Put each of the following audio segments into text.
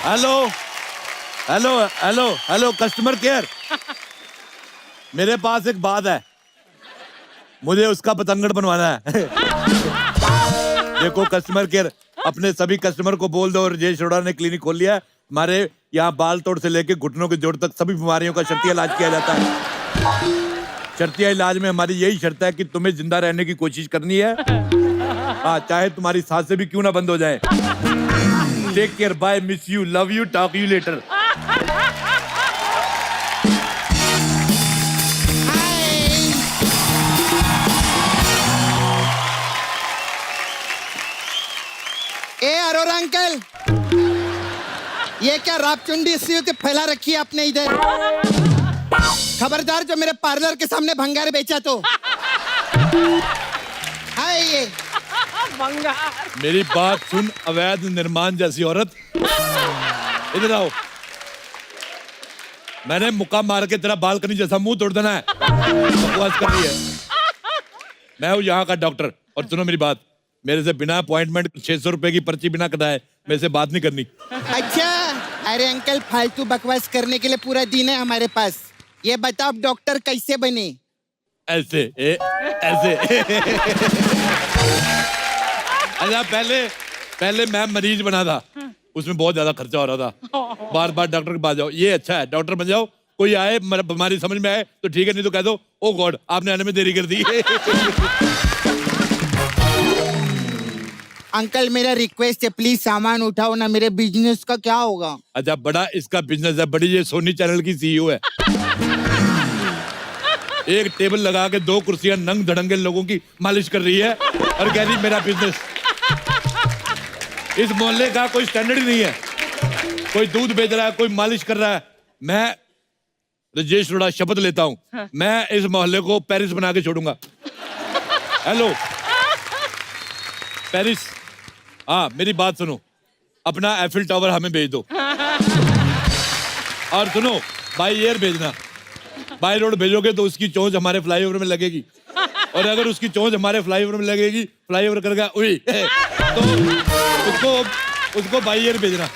Hello hello hello hello customer care. मेरे पास एक बात है, मुझे उसका पतंगड़ बनवाना है। देखो कस्टमर केयर, अपने सभी कस्टमर को बोल दो राजेश अरोड़ा ने क्लिनिक खोल लिया है। हमारे यहाँ बाल तोड़ से लेके घुटनों के जोड़ तक सभी बीमारियों का शर्तिया इलाज किया जाता है। शर्तिया इलाज में हमारी यही शर्त है कि तुम्हें जिंदा रहने की कोशिश करनी है। हाँ, चाहे तुम्हारी सांसें भी क्यों ना बंद हो जाए। Take care, bye, miss you, love you, talk you later. A Arora uncle, ये क्या रापचुंडी सी फैला रखी है आपने इधर? खबरदार जो मेरे पार्लर के सामने भंगार बेचा तो। हाय ये भंगार। मेरी बात सुन, अवैध निर्माण जैसी औरत, इधर आओ। मैंने मुक्का मार के तेरा बालकनी जैसा मुंह तोड़ देना है। बकवास कर रही है। मैं हूँ यहाँ का डॉक्टर, और सुनो मेरी बात, मेरे से बिना अपॉइंटमेंट 600 रुपए की पर्ची बिना कटाए मेरे से बात नहीं करनी। अच्छा, अरे अंकल फालतू बकवास करने के लिए पूरा दिन है हमारे पास। ये बताओ आप डॉक्टर कैसे बने? ऐसे ऐसे। अच्छा, पहले मैं मरीज बना था, उसमें बहुत ज्यादा खर्चा हो रहा था। बार बार डॉक्टर के पास जाओ। ये अच्छा है, डॉक्टर बन जाओ। कोई आए बीमारी समझ में आए तो ठीक है, नहीं तो कह दो ओ गॉड आपने आने में देरी कर दी। अंकल मेरा रिक्वेस्ट है, प्लीज सामान उठाओ ना, मेरे बिजनेस का क्या होगा? अच्छा, बड़ा इसका बिजनेस है, बड़ी ये सोनी चैनल की सीईओ है। एक टेबल लगा के 2 कुर्सियां नंग धड़ंगे लोगों की मालिश कर रही है और कह रही मेरा बिजनेस। इस मोहल्ले का कोई स्टैंडर्ड ही नहीं है। कोई दूध बेच रहा है, कोई मालिश कर रहा है। मैं राजेश अरोड़ा शपथ लेता हूं, मैं इस मोहल्ले को पेरिस बना के छोड़ूंगा। हेलो पेरिस, हाँ मेरी बात सुनो, अपना एफिल टावर हमें भेज दो। और सुनो, बाई एयर भेजना। बाई रोड भेजोगे तो उसकी चोंच हमारे फ्लाईओवर में लगेगी, और अगर उसकी चोंच हमारे फ्लाईओवर में लगेगी, फ्लाईओवर करेगा उई, तो उसको बाई एयर भेजना।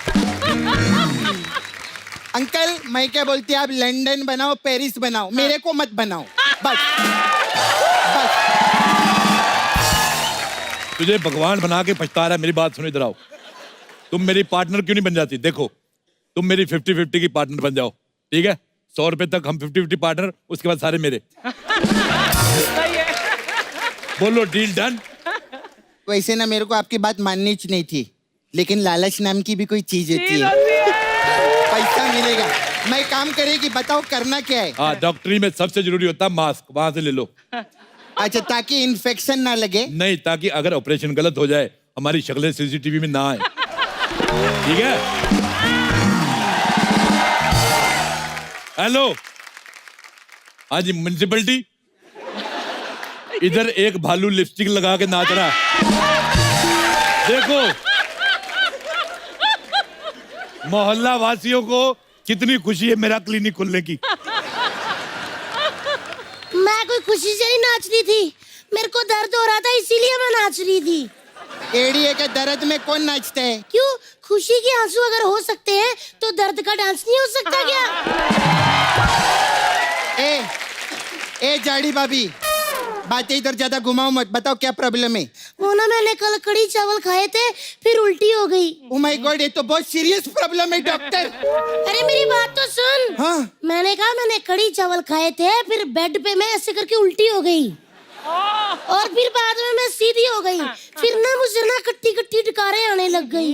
अंकल मैं क्या बोलती, आप लंदन बनाओ, पेरिस बनाओ, मेरे को मत बनाओ बस। बस तुझे भगवान बना के पछता रहा है। मेरी बात सुनो, इधर आओ। तुम मेरी पार्टनर क्यों नहीं बन जाती? देखो, तुम मेरी 50-50 की पार्टनर बन जाओ, ठीक है? 100 रुपए तक हम 50-50 पार्टनर, उसके बाद सारे मेरे। सही है। बोलो डील डन। वैसे ना मेरे को आपकी बात माननी नहीं थी, लेकिन लालच नाम की भी कोई चीज होती चीज है। होती है। पैसा मिलेगा, मैं काम करेगी, बताओ करना क्या है? हाँ, डॉक्टरी में सबसे जरूरी होता है मास्क, वहां से ले लो। अच्छा, ताकि इन्फेक्शन ना लगे। नहीं, ताकि अगर ऑपरेशन गलत हो जाए हमारी शक्लें सीसीटीवी में ना आए, ठीक है? हेलो, हाँ जी म्युनिसिपलिटी, इधर एक भालू लिपस्टिक लगा के नाच रहा है, देखो। मोहल्ला वासियों को कितनी खुशी है मेरा क्लिनिक खुलने की। मैं कोई खुशी से ही नाच रही थी, मेरे को दर्द हो रहा था इसीलिए मैं नाच रही थी। एड़िए के दर्द में कौन नाचता है? क्यों, खुशी के आंसू अगर हो सकते हैं तो दर्द का डांस नहीं हो सकता क्या? ए जाड़ी भाभी, बातें इधर ज्यादा घुमाओ मत, बताओ क्या प्रॉब्लम है? वो ना मैंने कल कड़ी चावल खाए थे, फिर उल्टी हो गई। ओ माय गॉड, ये तो बहुत सीरियस प्रॉब्लम है डॉक्टर। अरे मेरी बात तो सुन। हाँ? मैंने कहा मैंने कड़ी चावल खाए थे, फिर बेड पे मैं ऐसे करके उल्टी हो गई, और फिर बाद में मैं सीधी हो गई। फिर ना मुझे ना कट्टी कट्टी डकारें आने लग गई।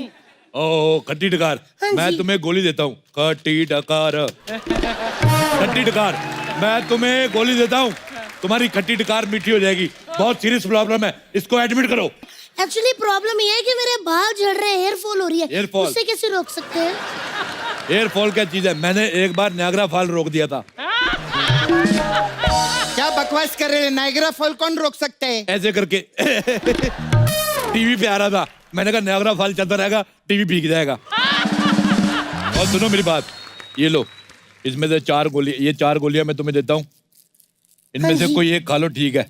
ओ खट्टी डकार, हाँ मैं जी। तुम्हें गोली देता हूँ। खट्टी डकार, खट्टी डकार, मैं तुम्हें गोली देता हूँ, तुम्हारी खट्टी डकार मीठी हो जाएगी। बहुत सीरियस प्रॉब्लम है, इसको एडमिट करो। एक्चुअली प्रॉब्लम ये है कि मेरे बाल झड़ रहे हैं, हेयर फॉल हो रही है। Hair fall? उससे कैसे रोक सकते हैं? एयर फॉल क्या चीज है? मैंने एक बार नायग्रा फॉल रोक दिया था। क्या बकवास कर रहे हैं? नायग्रा फॉल कौन रोक सकता है? ऐसे करके टीवी पे आ रहा था, मैंने कहा नायग्रा फॉल चलता रहेगा, टीवी भीग जाएगा। और सुनो मेरी बात, ये लो, इसमें से 4 गोली, ये 4 गोलियां मैं तुम्हें देता हूँ, इनमें हाँ से जी। कोई एक खा लो, ठीक है?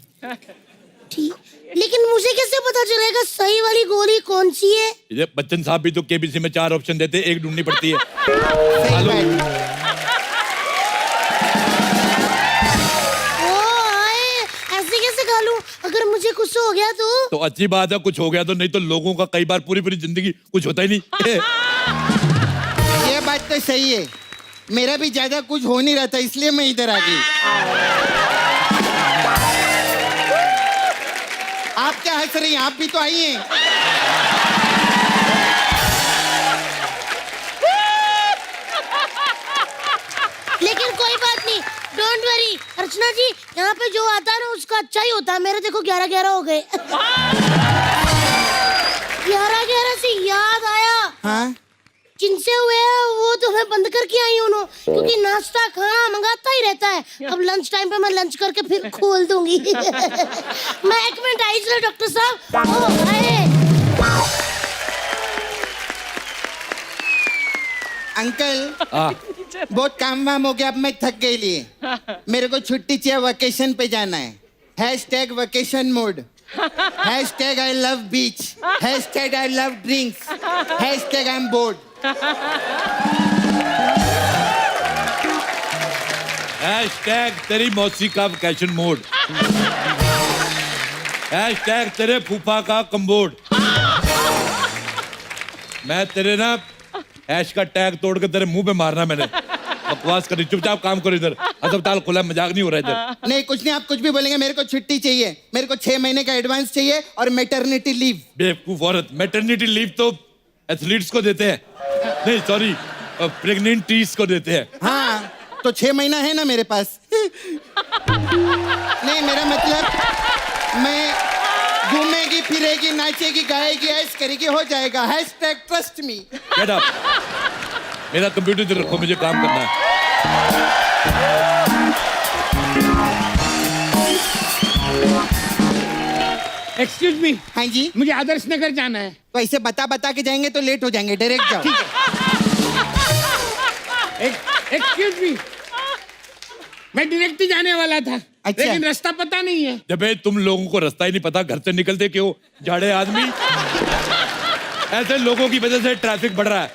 ठीक, लेकिन मुझे कैसे पता चलेगा सही वाली गोली कौन सी है? ये बच्चन साहब भी तो केबीसी में 4 ऑप्शन देते, एक ढूंढनी पड़ती है। सही हेलो। बात। ओ आए, ऐसे कैसे खा लूं? अगर मुझे कुछ हो गया तो अच्छी बात है, कुछ हो गया तो, नहीं तो लोगों का कई बार पूरी पूरी जिंदगी कुछ होता ही नहीं। ये बात तो सही है, मेरा भी ज्यादा कुछ हो नहीं रहा था इसलिए मैं इधर आ गई। आप क्या हंस रही हैं? आप भी तो आई हैं। लेकिन कोई बात नहीं, डोंट वरी अर्चना जी, यहाँ पे जो आता है ना उसका अच्छा ही होता है। मेरे देखो 11-11 हो गए। 11-11 से याद आया, हाँ जिनसे हुए हैं वो तो मैं बंद करके आई हूँ, क्योंकि नाश्ता खाना मंगाता ही रहता है। अब लंच टाइम पे मैं लंच करके फिर खोल दूंगी। मैं 1 मिनट आई, चलो डॉक्टर साहब। ओ आए। अंकल, हाँ, बहुत काम वाम हो गया, अब मैं थक गई लिए। मेरे को छुट्टी चाहिए, वेकेशन पे जाना है। Hashtag vacation mode, hashtag I love beach, hashtag I love drinks, hashtag I am board. Hashtag तेरी मौसी का वैकेशन मोड, हैशटैग तेरे फूफा का कम्बोर्ड। मैं तेरे ना हैश का टैग तोड़ के तेरे मुंह पे मारना मैंने। बकवास करी, चुपचाप काम करो इधर। अस्पताल खुला, मजाक नहीं हो रहा इधर। नहीं कुछ नहीं, आप कुछ भी बोलेंगे, मेरे को छुट्टी चाहिए। मेरे को 6 महीने का एडवांस चाहिए और मैटरनिटी लीव। बेवकूफ औरत, मैटरनिटी लीव तो एथलीट्स को देते हैं, नहीं सॉरी प्रेग्नेंटीज को देते हैं। हाँ तो 6 महीना है ना मेरे पास। नहीं मेरा मतलब मैं घूमेगी फिरेगी नाचेगी गाएगी ऐश करेगी, हो जाएगा। Hashtag trust me. Get up, मेरा कंप्यूटर इधर रखो, मुझे काम करना है। एक्सक्यूज मी, हाँ जी, मुझे आदर्श नगर जाना है। तो ऐसे बता बता के जाएंगे तो लेट हो जाएंगे, डायरेक्ट जाओ। एक्सक्यूज मी, मैं डायरेक्ट ही जाने वाला था। अच्छा। लेकिन रास्ता पता नहीं है। जब तुम लोगों को रास्ता ही नहीं पता, घर से निकलते क्यों झाड़े आदमी? ऐसे लोगों की वजह से ट्रैफिक बढ़ रहा है।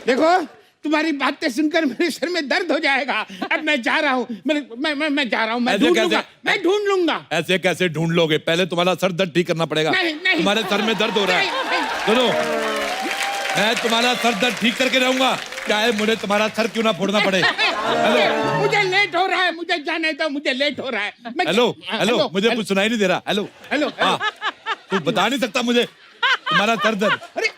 देखो तुम्हारी बातें सुनकर मेरे सर में दर्द हो जाएगा। अब मैं जा रहा हूँ, मैं जा रहा हूँ। मैं ऐसे ढूंढ कैसे? लूंगा, मैं ढूंढ लूंगा। ऐसे कैसे ढूंढ लोगे? पहले तुम्हारा सर दर्द ठीक करना पड़ेगा। नहीं, नहीं। तुम्हारे सर में दर्द हो रहा नहीं, है। नहीं। सुनो, मैं तुम्हारा सर दर्द ठीक करके रहूंगा, चाहे मुझे तुम्हारा सर क्यों ना फोड़ना पड़े। हेलो मुझे लेट हो रहा है, मुझे जाने दो, मुझे लेट हो रहा है। हेलो हेलो, मुझे कुछ सुनाई नहीं दे रहा। Hello hello. हाँ, तू बता नहीं सकता मुझे तुम्हारा सर दर्द? अरे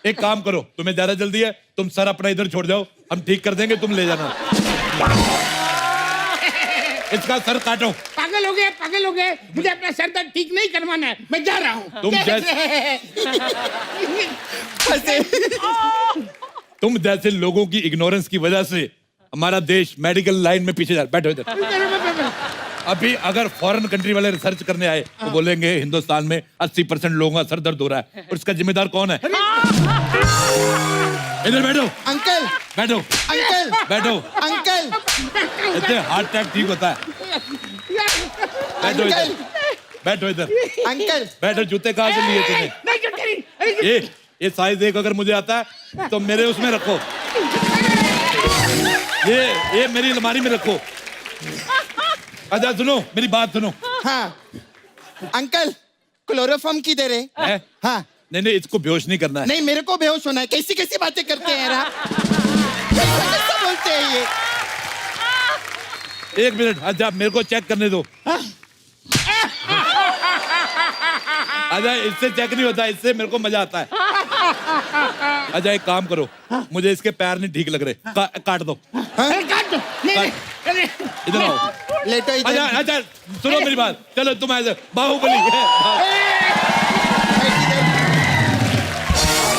एक काम करो, तुम्हें ज्यादा जल्दी है, तुम सर अपना इधर छोड़ जाओ, हम ठीक कर देंगे, तुम ले जाना। इसका सर काटो। पागल हो गए, पागल हो गए। मुझे अपना सर दर्द ठीक नहीं करवाना है, मैं जा रहा हूँ। तुम जैसे लोगों की इग्नोरेंस की वजह से हमारा देश मेडिकल लाइन में पीछे जा रहा है। बैठो इधर। अभी अगर फॉरेन कंट्री वाले रिसर्च करने आए तो बोलेंगे हिंदुस्तान में 80% लोगों का सर दर्द हो रहा है, और इसका जिम्मेदार कौन है? इधर बैठो। अंकल बैठो अंकल बैठो। अंकल इससे हार्ट अटैक ठीक होता है। बैठो इधर, अंकल बैठो इधर, अंकल बैठो। जूते कहाँ से लिए तुमने? नहीं, जूते नहीं। ये साइज एक अगर मुझे आता है तो मेरे उसमें रखो, ये मेरी अलमारी में रखो। अच्छा सुनो, मेरी बात सुनो। हाँ अंकल, क्लोरोफॉर्म किधर है? है? हाँ नहीं, इसको बेहोश नहीं करना है। नहीं, मेरे को बेहोश होना है। कैसी कैसी बातें करते हैं यार आप? कैसा कैसा बोलते हैं ये? एक मिनट, अच्छा मेरे को चेक करने दो। अच्छा इससे चेक नहीं होता, इससे मेरे को मजा आता है। अच्छा एक काम करो, मुझे इसके पैर नहीं ठीक लग रहे, काट दो। अरे काट दो। नहीं, नहीं। इधर आओ। लेटो अच्छा इधर। अच्छा सुनो मेरी बात, चलो तुम ऐसे बाहुबली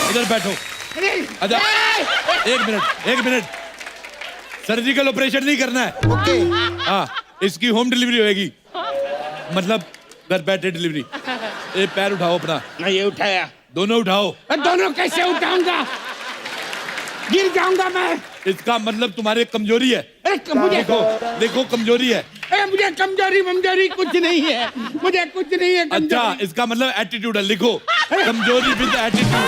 इधर बैठो। अच्छा एक मिनट, सर्जिकल ऑपरेशन नहीं करना है। ओके हाँ, इसकी होम डिलीवरी होगी, मतलब घर बैठे डिलीवरी। एक पैर उठाओ अपना। मैं ये उठाया। दोनों उठाओ। दोनों कैसे उठाऊंगा? गिर जाऊंगा मैं। इसका मतलब तुम्हारी कमजोरी है। अरे मुझे देखो देखो कमजोरी है, अरे मुझे कमजोरी ममजोरी कुछ नहीं है, मुझे कुछ नहीं है अच्छा, कमजोरी। इसका मतलब एटीट्यूड है, लिखो कमजोरी विद एटीट्यूड।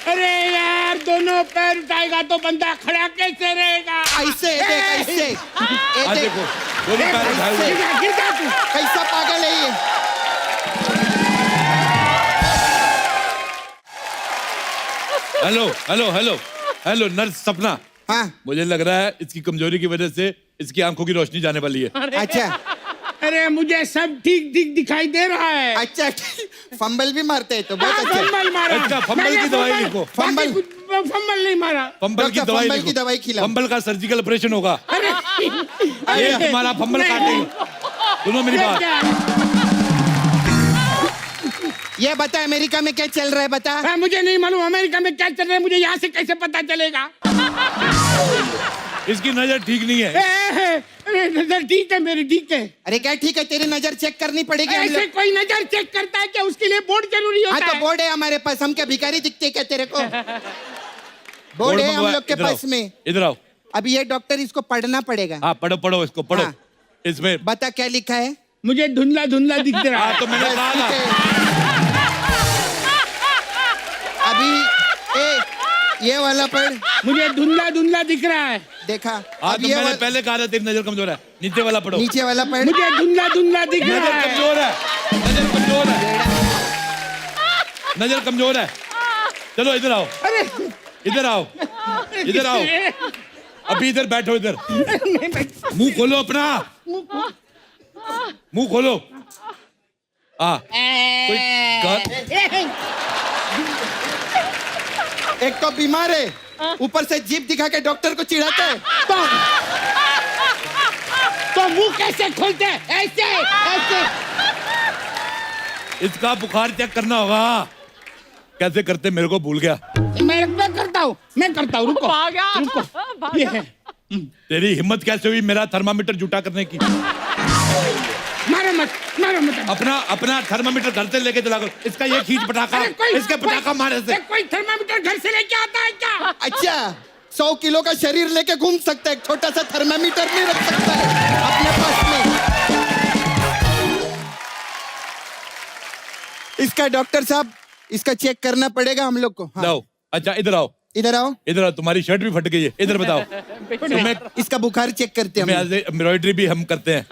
अरे यार, दोनों पैर उठाएगा तो बंदा खड़ा कैसे रहेगा? ऐसे देख, ऐसे ये देख, देखो दोनों पैर उठाए हुए। गिर जा तू। कैसा पागल है ये। Hello hello hello hello nurse सपना, हाँ मुझे लग रहा है इसकी कमजोरी की वजह से इसकी आंखों की रोशनी जाने वाली है। अच्छा अरे मुझे सब ठीक ठीक दिखाई दे रहा है। अच्छा, फंबल भी मारते हैं तो बहुत अच्छा। फंबल मारा। अच्छा, फंबल की दवाई लिखो। फंबल। फंबल नहीं मारा। फंबल की डॉक्टर, दवाई फंबल लिखो। की दवाई खिलाओ। फंबल का सर्जिकल ऑपरेशन होगा। अरे ये हमारा फंबल काटेगा। सुनो मेरी बात, ये बता अमेरिका में क्या चल रहा है, बता। हाँ, मुझे नहीं मालूम अमेरिका में क्या चल रहा है, मुझे यहाँ से कैसे पता चलेगा? इसकी नजर ठीक नहीं है। अरे नजर ठीक है मेरी, ठीक है। अरे क्या ठीक है, तेरी नजर चेक करनी पड़ेगी हम ऐसे लोग। कोई नजर चेक करता है क्या? उसके लिए बोर्ड जरूरी हाँ होता तो है। बोर्ड है हमारे पास, हम क्या भिखारी दिखते क्या तेरे को? बोर्ड है हम मंगवा- लोग के इधर आओ, पास में। इधर आओ। अभी ये डॉक्टर इसको पढ़ना पड़ेगा। हाँ पढ़ो पढ़ो इसको पढ़ो। हाँ। इसमें बता क्या लिखा है। मुझे धुंधला धुंधला दिख रहा हाँ है। तो मैंने बस, कहा ठीक था। है। अभी ये वाला पढ़। मुझे धुंधला धुंधला दिख रहा है। देखा। हाँ अब तो ये मैंने वाला, पहले कहा था तेरी नजर कमजोर है। नीचे वाला पढ़ो। नीचे वाला पढ़। मुझे धुंधला धुंधला दिख नजर रहा है। कमजोर है, नजर कमजोर है, नजर कमजोर है। चलो इधर आओ, अरे इधर आओ, इधर आओ। अभी इधर बैठो, इधर मुंह खोलो अपना, मुंह खोलो। कोई एक तो बीमार है, ऊपर से जीप दिखा के डॉक्टर को चिढ़ाता है। तो मुंह कैसे खोलते हैं? ऐसे ऐसे। इसका बुखार चेक करना होगा। कैसे करते मेरे को भूल गया। मैं करता हूँ, मैं करता हूँ। रुको भाग गया, रुको। भाग ये गया। है। तेरी हिम्मत कैसे हुई मेरा थर्मामीटर जुटा करने की? मारो मत, मारो मत। अपना अपना थर्मामीटर घर से लेके चला करो। इसका ये खींच पटाखा, अरे कोई- इसके पटाखा मारे से। कोई थर्मामीटर घर से लेके आता है क्या? अच्छा, 100 किलो का शरीर लेके घूम सकता है, छोटा सा थर्मामीटर नहीं रख सकता है अपने पास में। इसका डॉक्टर साहब, इसका चेक करना पड़ेगा हम लोग को। हाँ। लाओ। अच्छा इधर आओ, इधर आओ, इधर आओ। तुम्हारी शर्ट भी फट गई है। इधर बताओ। तुम्हें इसका बुखार चेक करते हैं हम लोग। एम्ब्रॉयडरी भी हम करते हैं।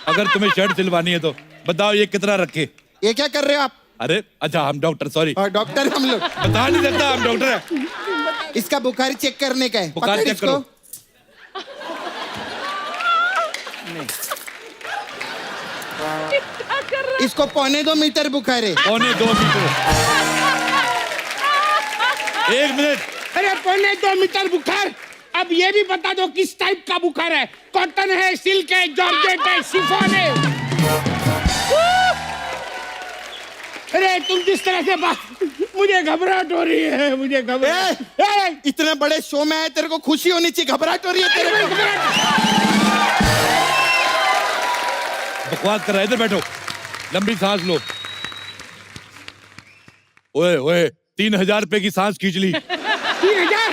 अगर तुम्हें शर्ट सिलवानी है तो बताओ ये कितना रखे? ये क्या कर रहे हो आप? अरे अच्छा, हम डॉक्टर, सॉरी और डॉक्टर हम लोग, बता नहीं सकता, हम डॉक्टर है। इसका बुखार चेक करने का है। बुखार पकड़ चेक इसको। करो। इसको 1.25 मीटर बुखार है। 2 मीटर। 1 मिनट। अरे 1.25 मीटर बुखार। अब ये भी बता दो किस टाइप का बुखार है? कॉटन है, सिल्क है, जॉर्जेट है, शिफॉन है? अरे तुम जिस तरह से बात, मुझे घबराहट हो रही है, मुझे घबराहट। इतने बड़े शो में आए, तेरे को खुशी होनी चाहिए, घबराहट हो रही है तेरे को। बकवास कर रहा है, इधर बैठो। लंबी सांस लो। ओए ओए, 3000 रुपए की सांस खींच ली। 3000?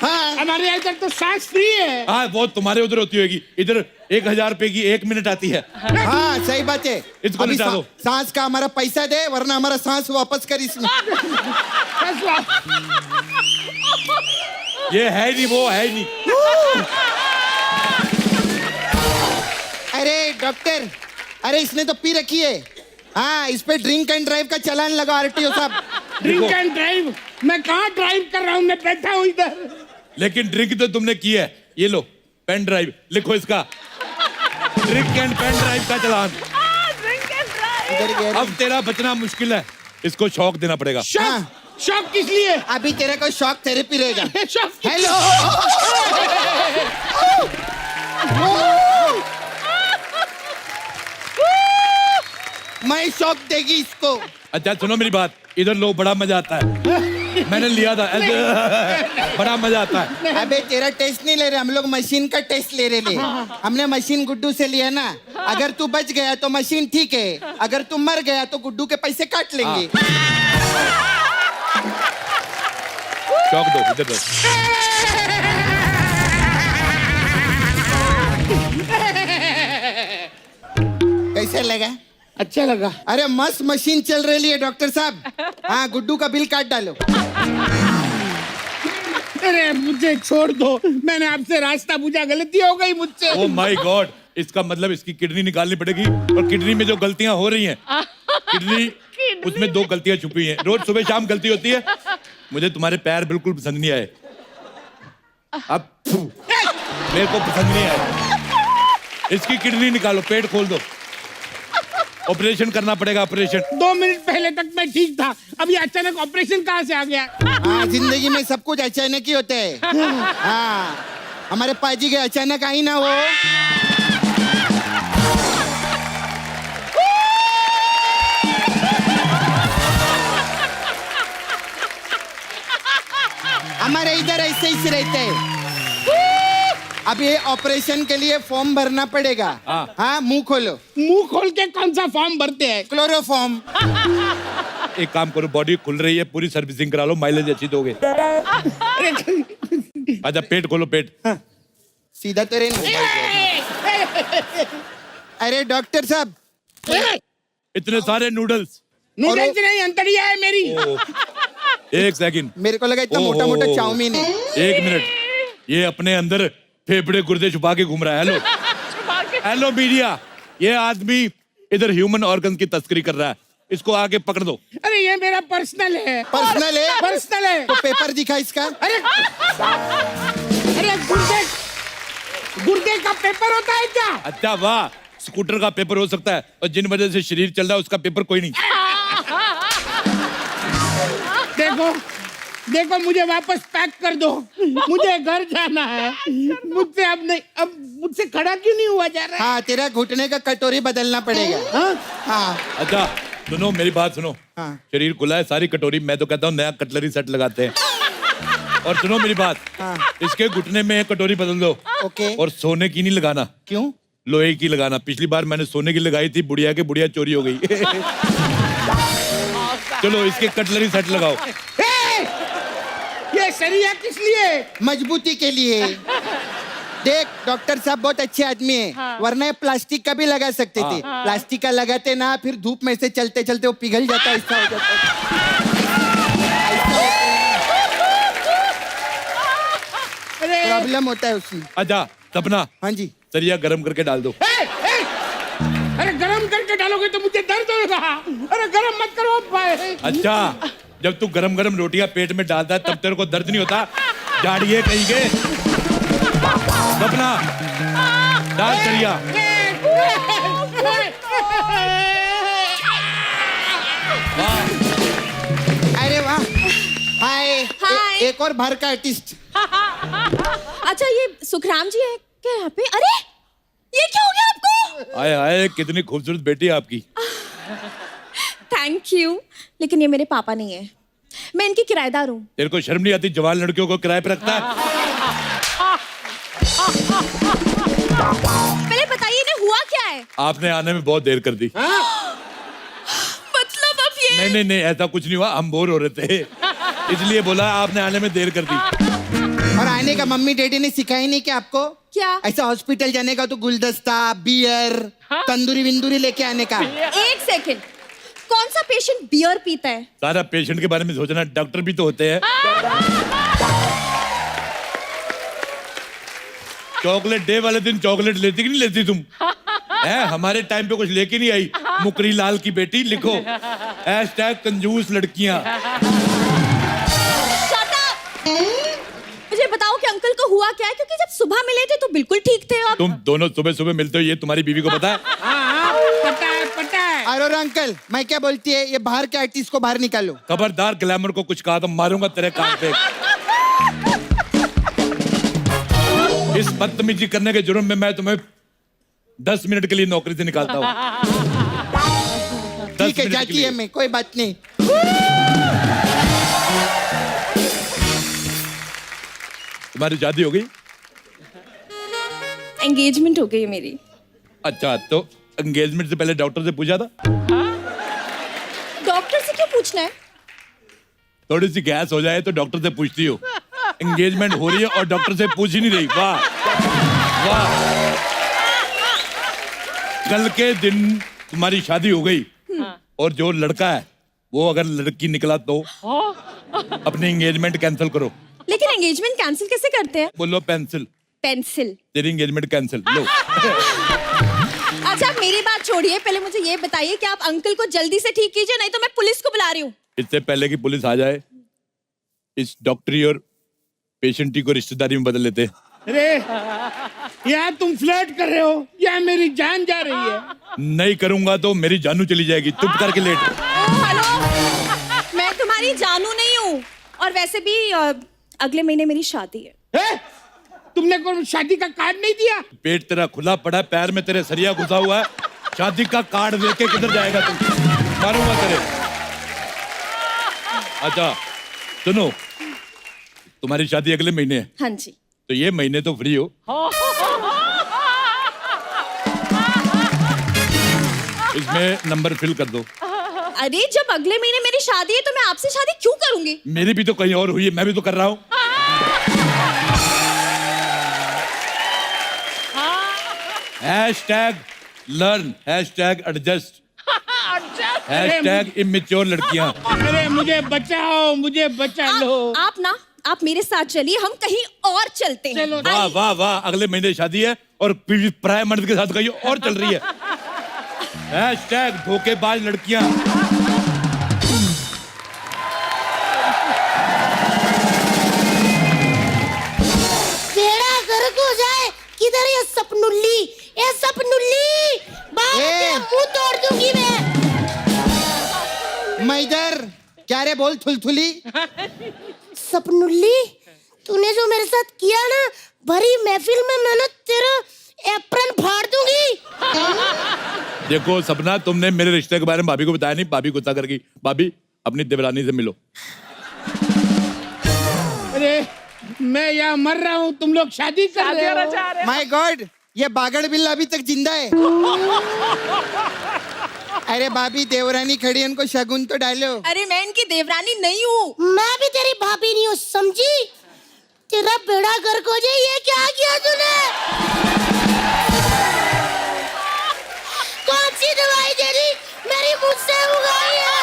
हाँ, हमारे इधर तो सांस फ्री है। हाँ वो तुम्हारे उधर होती होगी, इधर 1000 रुपए की 1 मिनट आती है। हाँ सही बात है। इसको अभी निचा दो। सांस का हमारा पैसा दे, वरना हमारा सांस वापस कर इसमें। ये है ही नहीं, वो है ही नहीं। अरे डॉक्टर, अरे इसने तो पी रखी है। हाँ, इस पे ड्रिंक एंड ड्राइव का चालान लगा आरटीओ साहब। Drink and drive? मैं कहाँ ड्राइव कर रहा हूँ, मैं बैठा हूँ इधर। लेकिन ड्रिंक तो तुमने की है। ये लो पेन ड्राइव, लिखो इसका ड्रिंक एंड पेन ड्राइव का चालान। इधर गया। अब तेरा बचना मुश्किल है, इसको शौक देना पड़ेगा। शॉक? शॉक किस लिए? अभी तेरे को शॉक थेरेपी रहेगा। शॉक? हेलो। मैं शॉक देगी इसको। अच्छा सुनो मेरी बात, इधर लो, बड़ा मजा आता है। मैंने लिया था ऐसे, बड़ा मजा आता है। अबे तेरा टेस्ट नहीं ले रहे हम लोग, मशीन का टेस्ट ले रहे ले। हमने मशीन गुड्डू से लिया ना। अगर तू बच गया तो मशीन ठीक है, अगर तू मर गया तो गुड्डू के पैसे काट लेंगे। शौक दो, इधर दो। कैसा लगा? अच्छा लगा। अरे मस्त मशीन चल रही है डॉक्टर साहब। हाँ, गुड्डू का बिल काट डालो। अरे मुझे छोड़ दो, मैंने आपसे रास्ता पूछा, गलती हो गई मुझसे। ओ माय गॉड, इसका मतलब इसकी किडनी निकालनी पड़ेगी। और किडनी में जो गलतियां हो रही हैं, किडनी उसमें 2 गलतियां छुपी हैं। रोज सुबह शाम गलती होती है। मुझे तुम्हारे पैर बिल्कुल पसंद नहीं आए। अब मेरे को पसंद नहीं आए। इसकी किडनी निकालो, पेट खोल दो, ऑपरेशन करना पड़ेगा। ऑपरेशन 2 मिनट पहले तक मैं ठीक था, अभी अचानक ऑपरेशन कहाँ से आ गया? हाँ, जिंदगी में सब कुछ अचानक ही होता है। हाँ, हमारे पाजी के अचानक आई ना वो। हमारे इधर ऐसे ही रहते हैं। अब ये ऑपरेशन के लिए फॉर्म भरना पड़ेगा। हाँ, मुंह खोलो। मुंह खोल के कौन सा फॉर्म भरते हैं? क्लोरोफॉर्म। एक काम करो, बॉडी खुल रही है, पूरी सर्विसिंग करा लो, माइलेज अच्छी दोगे। अच्छा, पेट खोलो, पेट। सीधा तो रहना। अरे डॉक्टर साहब, इतने सारे नूडल्स। नूडल्स नहीं, अंतड़िया है मेरी। एक सेकंड, मेरे को लगा इतना मोटा मोटा चाउमीन है। 1 मिनट, ये अपने अंदर फेफड़े गुर्दे छुपा के घूम रहा है। हेलो हेलो मीडिया, ये आदमी इधर ह्यूमन ऑर्गन की तस्करी कर रहा है, इसको आके पकड़ दो। अरे ये मेरा पर्सनल है। पर्सनल है? पर्सनल है। तो पेपर दिखा इसका। अरे गुर्दे का पेपर होता है क्या? अच्छा वाह, स्कूटर का पेपर हो सकता है, और जिन वजह से शरीर चल रहा है उसका पेपर कोई नहीं। देखो देखो, मुझे वापस पैक कर दो, मुझे घर जाना है। मुझसे अब नहीं, अब मुझसे खड़ा क्यों नहीं हुआ जा रहा है? हाँ, तेरा घुटने का कटोरी बदलना पड़ेगा। हाँ? हाँ अच्छा सुनो, मेरी बात सुनो। हाँ। शरीर खुला है, सारी कटोरी, मैं तो कहता हूँ नया कटलरी सेट लगाते हैं। और सुनो मेरी बात, इसके घुटने में एक कटोरी बदल दो। ओके। और सोने की नहीं लगाना, क्यों? लोहे की लगाना। पिछली बार मैंने सोने की लगाई थी, बुढ़िया के बुढ़िया चोरी हो गई। चलो इसके कटलरी सेट लगाओ। ये सरिया किस लिए? मजबूती के लिए। देख, डॉक्टर साहब बहुत अच्छे आदमी है, वरना ये प्लास्टिक का भी लगा सकते थे। प्लास्टिक का लगाते ना, फिर धूप में से चलते चलते वो पिघल जाता है, ऐसा हो जाता है। प्रॉब्लम होता है उसमें। अच्छा सपना, हाँ जी। सरिया गरम करके डाल दो। अरे गरम करके डालोगे तो मुझे दर्द होगा। अरे गरम मत करो भाई। अच्छा, जब तू गरम गरम रोटियां पेट में डालता है तब तेरे को दर्द नहीं होता? जाड़िए कहीं के। सपना डाल सरिया। अरे वाह, हाय। हाय। एक और बाहर का आर्टिस्ट। अच्छा, ये सुखराम जी है क्या यहाँ पे? अरे ये क्या हो गया आपको? आए आए, कितनी खूबसूरत बेटी है आपकी। थैंक यू, लेकिन ये मेरे पापा नहीं है, मैं इनकी किराएदार हूँ। तेरे को शर्म नहीं आती? जवान लड़कियों को किराए पे रखता है। पहले बताइए इन्हें हुआ क्या है? आपने आने में बहुत देर कर दी। मतलब अब ये नहीं नहीं नहीं, ऐसा कुछ नहीं हुआ, हम बोर हो रहे थे इसलिए बोला, आपने आने में देर कर दी। और आने का मम्मी डैडी ने सिखाया नहीं क्या आपको? क्या? ऐसा हॉस्पिटल जाने का तो गुलदस्ता, बियर, तंदूरी विंदूरी लेके आने का। एक सेकंड, कौन सा पेशेंट बियर पीता है? सारा पेशेंट के बारे में सोचना, डॉक्टर भी तो होते हैं। चॉकलेट डे वाले दिन चॉकलेट लेती कि नहीं लेती तुम? है, हमारे टाइम पे कुछ लेके नहीं आई। मुकरी लाल की बेटी लिखो, #कंजूस लड़कियां। Shut up! मुझे बताओ कि अंकल को हुआ क्या है, क्योंकि जब सुबह मिले थे तो बिल्कुल ठीक थे और तुम दोनों सुबह सुबह मिलते हो, ये तुम्हारी बीवी को पता है? हाँ, पता है पता है। अरे अंकल, मैं क्या बोलती है, ये बाहर के आर्टिस्ट को बाहर निकालो। खबरदार, ग्लैमर को कुछ कहा तो मारूंगा तेरे कान पे। इस बदतमीजी करने के जुर्म में मैं तुम्हें 10 मिनट के लिए नौकरी से निकालता हूँ। ठीक है, जाती है मैं, कोई बात नहीं। तुम्हारी शादी हो गई? एंगेजमेंट हो गई मेरी। अच्छा, तो एंगेजमेंट से पहले डॉक्टर से पूछा था? डॉक्टर से क्यों पूछना है? थोड़ी सी गैस हो जाए तो डॉक्टर से पूछती हो, एंगेजमेंट हो रही है और डॉक्टर से पूछ ही नहीं रही। वाह वाह। कल के दिन तुम्हारी शादी हो गई और जो लड़का है वो अगर लड़की निकला तो अपनी एंगेजमेंट कैंसिल करो। लेकिन एंगेजमेंट कैंसिल कैसे करते हैं? बोलो पेंसिल, पेंसिल। तेरी एंगेजमेंट कैंसिल। लो अच्छा आप मेरी बात छोड़िए, पहले मुझे ये बताइए कि आप अंकल को जल्दी से ठीक कीजिए, नहीं तो मैं पुलिस को बुला रही हूँ। इससे पहले कि पुलिस आ जाए इस डॉक्टरी और पेशेंटी को रिश्तेदारी में बदल लेते। अरे या तुम फ्लर्ट कर रहे हो या मेरी जान जा रही है? नहीं करूंगा तो मेरी जानू चली जाएगी। चुप करके लेट। हेलो, मैं तुम्हारी जानू नहीं हूँ, और वैसे भी अगले महीने मेरी शादी है। तुमने कोई शादी का कार्ड नहीं दिया? पेट तेरा खुला पड़ा है, पैर में तेरे सरिया घुसा हुआ है, शादी का कार्ड लेके किधर जाएगा तू? मारूंगा तेरे। अच्छा सुनो, तुम्हारी शादी अगले महीने है। हाँ जी। तो ये महीने तो फ्री हो। इसमें नंबर फिल कर दो। अरे जब अगले महीने मेरी शादी है तो मैं आपसे शादी क्यों करूंगी? मेरी भी तो कहीं और हुई है, मैं भी तो कर रहा हूँ। Hashtag learn, hashtag adjust, hashtag immature लड़कियां। अरे मुझे बचाओ, मुझे बचा लो। आप मेरे साथ चलिए, हम कहीं और चलते हैं। चलो। वाह वाह वाह, अगले महीने शादी है और प्राय मर्द के साथ कहीं और चल रही है। हैशटैग धोखेबाज लड़कियां। बेड़ा गर्क हो जाए। किधर ये सपनुल्ली, ये सपनुल्ली, बाप के मुंह तोड़ दूंगी मैं इधर। क्या रे बोल थुलथुली? सपनुल्ली, तूने जो मेरे साथ किया ना, भरी महफिल में मैंने तेरा एप्रन फाड़ दूंगी। देखो सपना, तुमने मेरे रिश्ते के बारे में भाभी को बताया नहीं। भाभी गुस्सा कर गई। भाभी अपनी देवरानी से मिलो। अरे मैं यहाँ मर रहा हूँ, तुम लोग शादी कर रहे हो। रचा रहे। माय गॉड, ये बागड़ बिल्ला अभी तक जिंदा है। अरे भाभी, देवरानी खड़ी है, उनको शगुन तो डालो। अरे मैं इनकी देवरानी नहीं हूँ। मैं भी तेरी भाभी नहीं हूँ, समझी? तेरा बेड़ा गर्क हो जाए। ये क्या किया तूने? कौन सी दवाई दे दी? मेरी मुझसे उगाई है।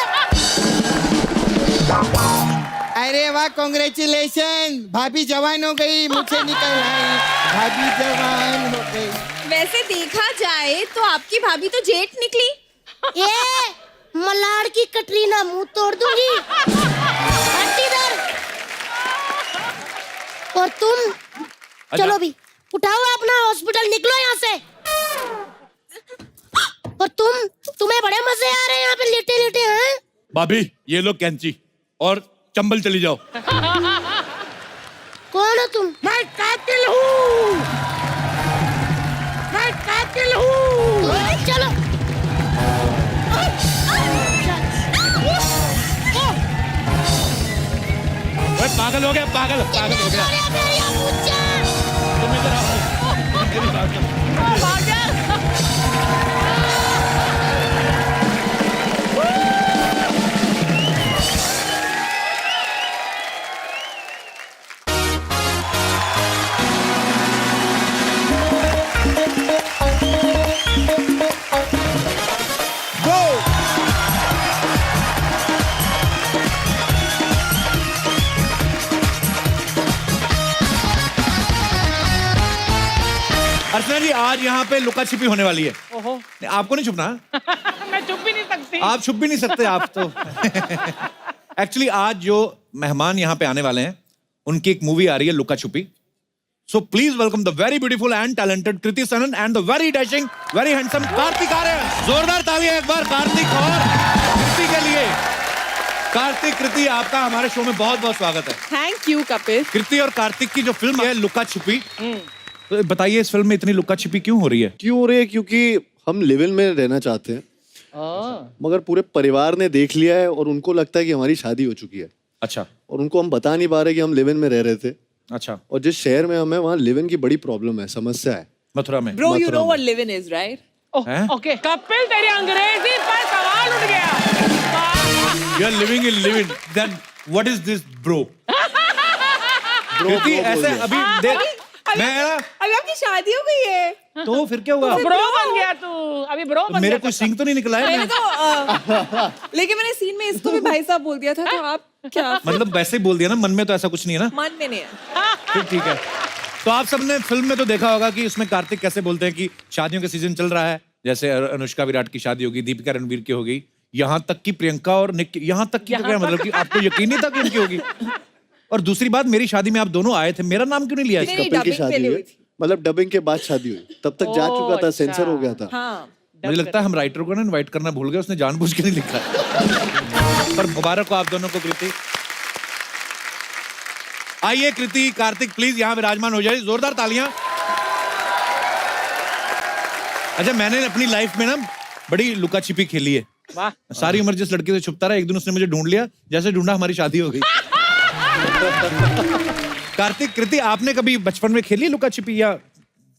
अरे वाह, कॉन्ग्रेचुलेशन, भाभी जवान हो गई, मुझसे निकल आई। भाभी जवान हो गई। वैसे देखा जाए तो आपकी भाभी तो जेठ निकली। ये मलाड़ की कटरीना, मुंह तोड़ दूंगी। हट इधर। और तुम चलो भी, उठाओ अपना हॉस्पिटल, निकलो यहाँ से। और तुम्हें बड़े मजे आ रहे हैं यहाँ पे लेटे लेटे, हैं? भाभी ये लो कैंची और चंबल, चली जाओ। कौन हो तुम? मैं कातिल हूँ, मैं कातिल हूँ। चलो। पागल हो गया, पागल पागल हो गया। तुम इधर आओ, मेरी बात सुनो। अर्चना जी, आज यहाँ पे लुका छिपी होने वाली है। ओहो। नहीं, आपको नहीं छुपना। मैं चुप भी नहीं सकती। आप छुप भी नहीं सकते आप तो। एक्चुअली आज जो मेहमान यहाँ पे आने वाले हैं, उनकी एक मूवी आ रही है Luka Chhupi. So please welcome the very beautiful and talented Kriti Sanon and the very dashing, very handsome Kartik Aaryan. जोरदार तालियां एक बार कार्तिक और कृति के लिए। कार्तिक, कृति, आपका हमारे शो में बहुत बहुत स्वागत है। Thank you Kapil. कृति और कार्तिक की जो फिल्म है लुका छिपी, तो बताइए इस फिल्म में इतनी लुका छिपी क्यों हो रही है? क्यों हो रही है? क्योंकि हम लिव इन में रहना चाहते हैं, मगर पूरे परिवार ने देख लिया है और उनको लगता है कि हमारी शादी हो चुकी है। अच्छा। और उनको हम बता नहीं पा रहे कि हम लिव इन में रह रहे थे। अच्छा। और जिस शहर में हम हैं वहाँ लिव इन की बड़ी प्रॉब्लम है, समस्या है। मथुरा में। Bro, you मथुरा know में। what live-in is, right? हैं? ओके कपिल, तेरी अंग्रेजी पर सवाल उठ गया। You are living in live-in. Then what is this, bro? Kriti, bro ऐसे बोल अभी देख, मैं अभी आपकी शादी हो गई है। तो फिर क्या हुआ? ब्रो बन गया तू, अभी ब्रो बन मेरे गया कोई सिंग तो नहीं निकला है? मैंने तो लेकिन मैंने सीन में इसको भी भाई साहब बोल दिया था, तो आप क्या मतलब वैसे ही बोल दिया ना, मन में तो ऐसा कुछ नहीं है ना? मन में नहीं है। फिर ठीक है। तो आप सबने फिल्म में तो देखा होगा कि उसमें कार्तिक कैसे बोलते हैं कि शादियों का सीजन चल रहा है, जैसे अनुष्का विराट की शादी होगी, दीपिका रणवीर की होगी, यहाँ तक कि प्रियंका और निक, यहाँ तक की, तो क्या मतलब कि आपको यकीन नहीं था कि उनकी होगी? और दूसरी बात, मेरी शादी में आप दोनों आए थे, मेरा नाम क्यों नहीं लिया इसका? नहीं, कपिल की dubbing शादी पहले हुई हुई थी। मतलब डबिंग के बाद शादी हुई, तब तक जा चुका था, सेंसर हो गया था। हाँ, मुझे लगता है हम राइटर को ना इनवाइट करना भूल गए, उसने जानबूझ के नहीं लिखा। पर मुबारक हो आप दोनों को कृति। आइए कृति, कार्तिक प्लीज यहाँ विराजमान हो जाए, जोरदार तालियां। अच्छा, मैंने अपनी लाइफ में ना बड़ी लुका छिपी खेली है। वाह। सारी उम्र जिस लड़के से छुपता रहा, एक दिन उसने मुझे ढूंढ लिया, जैसे ढूंढा हमारी शादी हो गई। कार्तिक, कृति, आपने कभी बचपन में खेली लुका छिपी या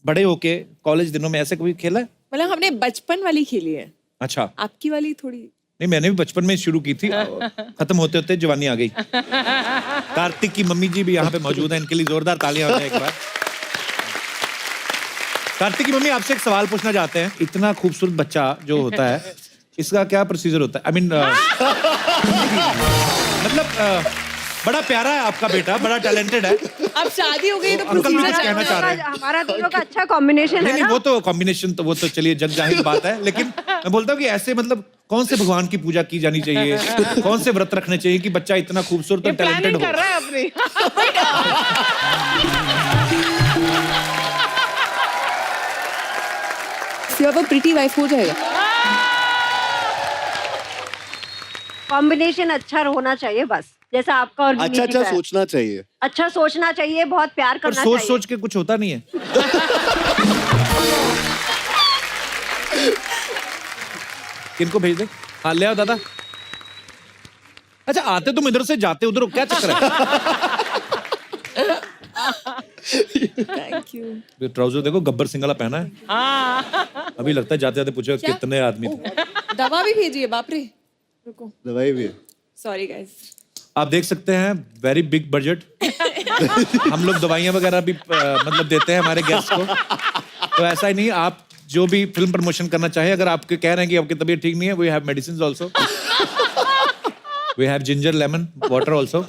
बड़े होके कॉलेज दिनों में ऐसे कभी खेला है? मतलब हमने बचपन वाली खेली है, अच्छा। आपकी वाली थोड़ी। नहीं, मैंने भी बचपन में शुरू की थी, खत्म होते होते जवानी आ गई। कार्तिक की मम्मी जी भी यहाँ पे मौजूद हैं, इनके लिए जोरदार तालियां हो जाए एक बार। कार्तिक की मम्मी, आपसे एक सवाल पूछना चाहते हैं। इतना खूबसूरत बच्चा जो होता है, इसका क्या प्रोसीजर होता है? आई मीन मतलब बड़ा प्यारा है आपका बेटा, बड़ा टैलेंटेड है। अब शादी हो गई तो अंकल भी कुछ procedure कहना चाह रहे हैं। हमारा दोनों का अच्छा कॉम्बिनेशन नहीं है नहीं, ना। वो तो कॉम्बिनेशन तो वो तो चलिए जग जाहिर बात है, लेकिन मैं बोलता हूँ कि ऐसे मतलब कौन से भगवान की पूजा की जानी चाहिए, कौन से व्रत रखने चाहिए कि बच्चा इतना खूबसूरत ये और टैलेंटेड प्लानिंग हो? कर रहा है अपनी। अब प्रीटी वाइफ हो जाएगा। कॉम्बिनेशन अच्छा होना चाहिए बस, जैसा आपका और अच्छा अच्छा सोचना चाहिए। अच्छा सोचना चाहिए, बहुत प्यार पर करना सोच चाहिए। सोच के कुछ होता नहीं है। किनको भेज दे? हाँ, ले आओ दादा। अच्छा, आते तुम इधर से, जाते उधर, क्या चक्कर है? Thank you. ट्राउजर देखो, गब्बर सिंह वाला पहना है। हाँ। अभी लगता है जाते जाते पूछे कितने आदमी थे। दवा भी भेजिए, बाप रे। रुको, दवाई भी है। Sorry guys. आप देख सकते हैं, वेरी बिग बजट। हम लोग दवाइयां वगैरह भी मतलब देते हैं हमारे गेस्ट को। तो ऐसा ही नहीं, आप जो भी फिल्म प्रमोशन करना चाहे, अगर आपके कह रहे हैं कि आपकी तबीयत ठीक नहीं है, we have medicine also, we have ginger lemon water also.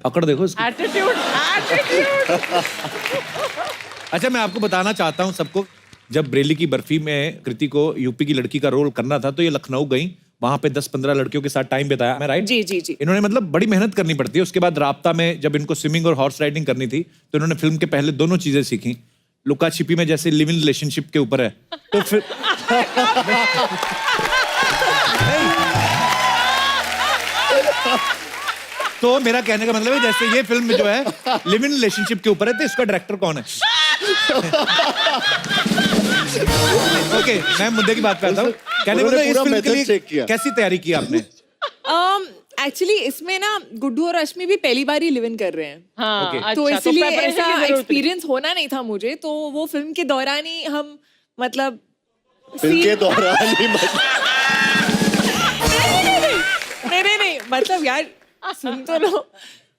पकड़ देखो इसको। Attitude, attitude. अच्छा, मैं आपको बताना चाहता हूँ सबको, जब बरेली की बर्फी में कृति को यूपी की लड़की का रोल करना था, तो ये लखनऊ गई, वहां पे 10-15 लड़कियों के साथ टाइम बिताया, मैं राइट? जी जी जी। इन्होंने मतलब बड़ी मेहनत करनी पड़ती है। उसके बाद राब्ता में जब इनको स्विमिंग और हॉर्स राइडिंग करनी थी, तो इन्होंने फिल्म के पहले दोनों चीजें सीखी। लुका छिपी में जैसे लिव इन रिलेशनशिप के ऊपर है, तो फिर तो मेरा कहने का मतलब है, जैसे ये फिल्म जो है लिव इन रिलेशनशिप के ऊपर है, तो इसका डायरेक्टर कौन है? ओके, मैं मुद्दे की बात करता हूँ। कहने का मतलब, इस पूरा फिल्म के method check लिए किया। कैसी तैयारी की आपने? एक्चुअली इसमें ना गुड्डू और रश्मि भी पहली बार ही लिव इन कर रहे हैं। हाँ, Okay. अच्छा, तो इसलिए preparation की ऐसा जरूरत नहीं। एक्सपीरियंस होना नहीं था मुझे, तो वो फिल्म के दौरान ही हम मतलब फिल्म के दौरान ही नहीं मतलब यार सुन तो लो,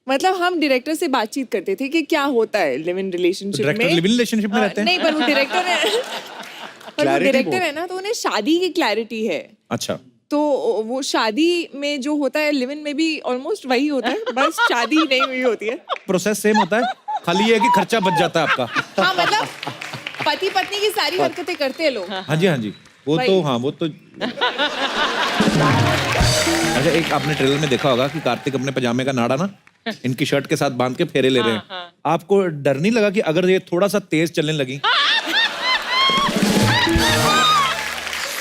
मतलब हम डायरेक्टर से बातचीत करते थे कि क्या होता है लिव इन रिलेशनशिप डायरेक्टर में। लिव इन रिलेशनशिप में रहते हैं? नहीं, पर वो डायरेक्टर है, पर वो Clarity डायरेक्टर बहुत। है ना, तो उन्हें शादी की क्लैरिटी है। अच्छा, तो वो शादी में जो होता है, लिव इन में भी ऑलमोस्ट वही होता है, बस शादी नहीं हुई होती है। प्रोसेस सेम होता है, खाली ये है कि खर्चा बच जाता है आपका। हाँ, मतलब पति पत्नी की सारी हरकतें करते हैं लोग। हाँ जी, हाँ जी, वो भाई। तो, हाँ वो तो। अच्छा, एक आपने ट्रेलर में देखा होगा कि कार्तिक अपने पजामे का नाड़ा ना इनकी शर्ट के साथ बांध के फेरे ले रहे हैं। आपको डर नहीं लगा कि अगर ये थोड़ा सा तेज चलने लगी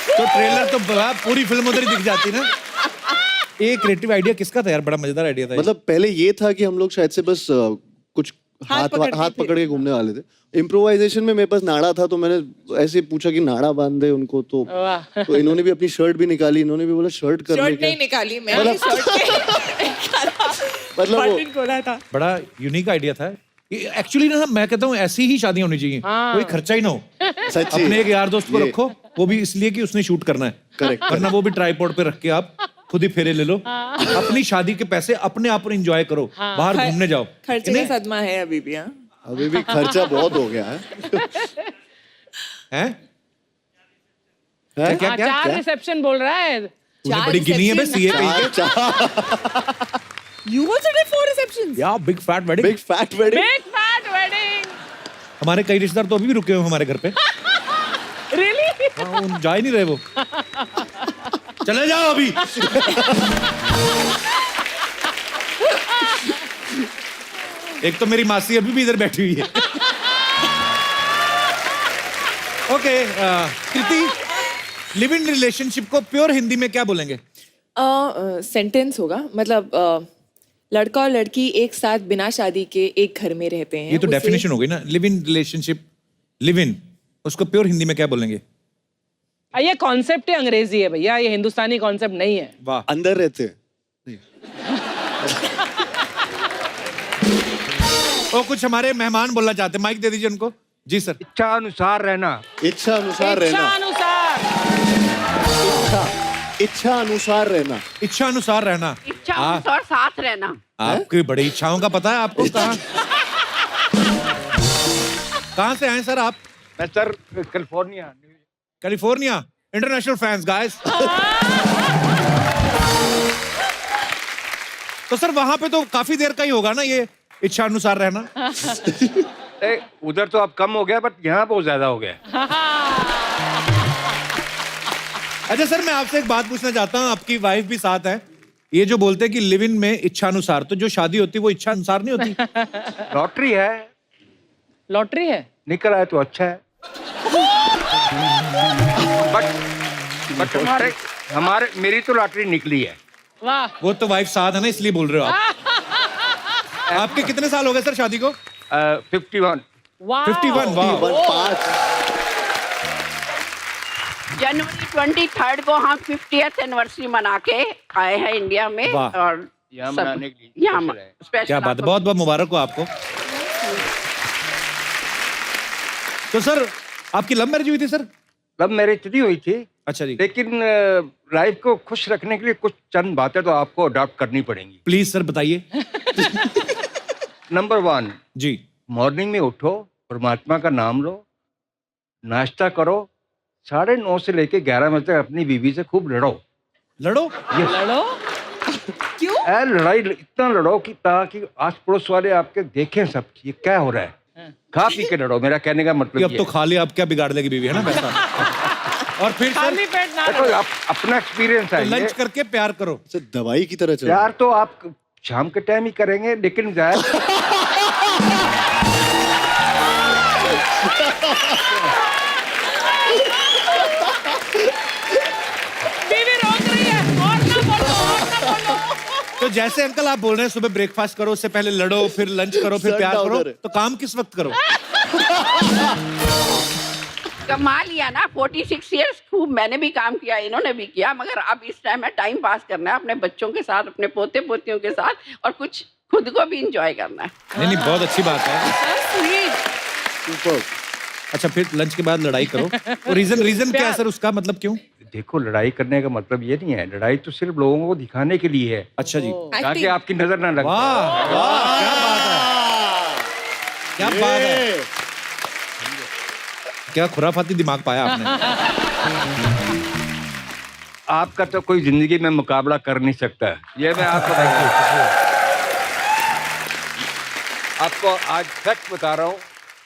तो ट्रेलर तो पूरी फिल्म उधर ही दिख जाती ना? ये क्रिएटिव आइडिया किसका था यार? बड़ा मजेदार आइडिया था ये। मतलब पहले ये था कि हम लोग शायद से बस कुछ हाथ पकड़ के घूमने वाले थे। इम्प्रोवाइजेशन में मेरे पास नाड़ा था, तो मैंने ऐसे पूछा कि नाड़ा बांध दे उनको, तो वाह। तो इन्होंने भी अपनी शर्ट भी निकाली, इन्होंने भी बोला शर्ट कर ले शर्ट क्या? नहीं निकाली, मैंने शर्ट मतलब वो बटन खोला था। बड़ा यूनिक आइडिया था एक्चुअली ना। मैं कहता हूँ ऐसी ही शादी होनी चाहिए, कोई खर्चा ही ना हो। सच्ची अपने एक यार दोस्त को ये- रखो, वो भी इसलिए कि उसने शूट करना है, Correct, वरना वो भी ट्राइपॉड पे रख के आप खुद ही फेरे ले लो, अपनी शादी के पैसे अपने आप पर एंजॉय करो, बाहर घूमने जाओ। खर्चे का सदमा है अभी भी। हाँ, अभी भी खर्चा बहुत हो गया है। हैं? हैं? क्या क्या चार क्या? रिसेप्शन बोल रहा है। तूने बड़ी गिनी है बे सीए पे। You also did 4 receptions. या big fat wedding. Big fat wedding. Big fat wedding. हमारे कई रिश्तेदार तो अभी भी रुके हुए हैं हमारे घर पे। रियली? हाँ, उन जा ही नहीं रहे वो। चले जाओ अभी। एक तो मेरी मासी अभी भी इधर बैठी हुई है। Okay, Kriti, live in relationship को प्योर हिंदी में क्या बोलेंगे? सेंटेंस होगा, मतलब लड़का और लड़की एक साथ बिना शादी के एक घर में रहते हैं। ये तो उसे- डेफिनेशन हो गई ना, live in relationship, live in, उसको प्योर हिंदी में क्या बोलेंगे? ये कॉन्सेप्ट ही अंग्रेजी है भैया, ये हिंदुस्तानी कॉन्सेप्ट नहीं है। वाह। अंदर रहते हैं। ओ, कुछ हमारे मेहमान बोलना चाहते हैं, माइक दे दीजिए उनको। जी सर। इच्छा अनुसार रहना। इच्छा अनुसार रहना। इच्छानुसार। इच्छा अनुसार रहना। इच्छा अनुसार रहना। इच्छा अनुसार साथ रहना। आपकी बड़ी इच्छाओं का पता है आपको। कहाँ से आए सर आप? मैं sir California. California. International fans guys. तो सर वहां पे तो काफी देर का ही होगा ना ये इच्छा अनुसार रहना? उधर तो अब कम हो गया, बट यहाँ बहुत ज्यादा हो गया। अच्छा सर, मैं आपसे एक बात पूछना चाहता हूँ, आपकी वाइफ भी साथ है, ये जो बोलते हैं कि लिव इन में इच्छा अनुसार, तो जो शादी होती है वो इच्छा अनुसार नहीं होती? लॉटरी है। लॉटरी है? निकल आए तो अच्छा है। बट हमारे मेरी तो लॉटरी निकली है। वाह। वो तो वाइफ साथ है ना, इसलिए बोल रहे हो आप। आपके कितने साल हो गए सर शादी को? 51। वाह। 51। वाह। 5 जनवरी 23 को हम 50th एनिवर्सरी मना के आए हैं इंडिया में। वाह। और यहाँ सब- मनाने के लिए यहाँ special है। स्पेशल क्या बात है, बहुत बहुत मुबारक हो आपको। तो सर आपकी लव मैरिज हुई थी सर? लव मैरिज नहीं हुई थी, अच्छा जी। लेकिन लाइफ को खुश रखने के लिए कुछ चंद बातें तो आपको अडॉप्ट करनी पड़ेंगी। प्लीज सर बताइए। नंबर 1, जी। मॉर्निंग में उठो, परमात्मा का नाम लो, नाश्ता करो, 9:30 से लेके 11 बजे तक अपनी बीवी से खूब लड़ो। लड़ो? लड़ो? क्यों? लड़ाई इतना लड़ो कि ताकि आस पड़ोस वाले आपके देखें सब कि ये क्या हो रहा है। खा पी के लड़ो, मेरा कहने का मतलब अब ये तो है। खा लिया, अब क्या बिगाड़ लेगी बीवी, है ना वैसा। और फिर सर खाली पेट ना देखो, रहो। अपना एक्सपीरियंस है ये। लंच करके प्यार करो। से दवाई की तरह चल रहा है। प्यार तो आप शाम के टाइम ही करेंगे, लेकिन जाहिर बीवी रोक रही है, और ना बोलो, और ना बोलो। तो जैसे अंकल आप बोल रहे हैं सुबह ब्रेकफास्ट करो, उससे पहले लड़ो, फिर लंच करो, फिर प्यार करो, Sundowner है। तो काम किस वक्त करो? कमा लिया ना 46 इयर्स। खूब मैंने भी काम किया, इन्होंने भी किया, मगर अब इस टाइम में टाइम पास करना है अपने बच्चों के साथ, अपने पोते पोतियों के साथ, और कुछ खुद को भी इंजॉय करना है। नहीं नहीं, बहुत अच्छी बात है। Superb। अच्छा, फिर लंच के बाद लड़ाई करो। तो रीजन क्या है सर उसका, मतलब क्यों? देखो, लड़ाई करने का मतलब ये नहीं है, लड़ाई तो सिर्फ लोगों को दिखाने के लिए है, अच्छा जी। ताकि Acting. आपकी नजर ना लगे। वाह वाह, क्या बात है, क्या बात है, क्या खुराफाती दिमाग पाया आपने। आपका तो कोई जिंदगी में मुकाबला कर नहीं सकता, ये मैं आपको आपको आज फैक्ट बता रहा हूँ,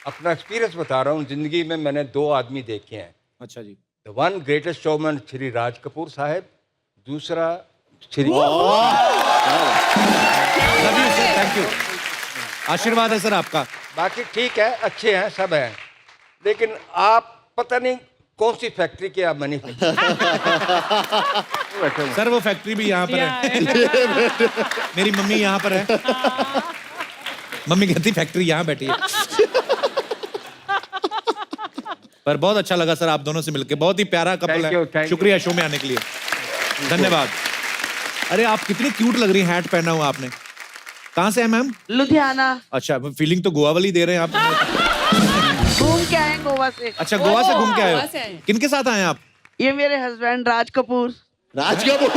अपना एक्सपीरियंस बता रहा हूँ। जिंदगी में मैंने 2 आदमी देखे हैं। अच्छा जी। The one greatest showman Shri Raj Kapoor साहब, दूसरा Shri love you sir, thank you, आशीर्वाद है सर आपका। बाकी ठीक है, अच्छे हैं, सब हैं, लेकिन आप पता नहीं कौन सी फैक्ट्री के आप मैन्युफैक्चर। सर वो फैक्ट्री भी यहाँ पर है। मेरी मम्मी यहाँ पर है। मम्मी कहती फैक्ट्री यहाँ बैठी है। पर बहुत अच्छा लगा सर आप दोनों से मिलके, बहुत ही प्यारा कपल Thank you, है। thank you. शुक्रिया शो में आने के लिए, धन्यवाद। अरे आप कितनी क्यूट लग रही हैं, हैट पहना हुआ आपने। कहाँ से है मैम? लुधियाना अच्छा, फीलिंग तो गोवा वाली दे रहे हैं आप। घूम के आए गोवा से। अच्छा, गोवा से घूम के आए गोवा से हो, आए। किनके साथ आए हैं आप? ये मेरे हस्बैंड राज कपूर। राज कपूर।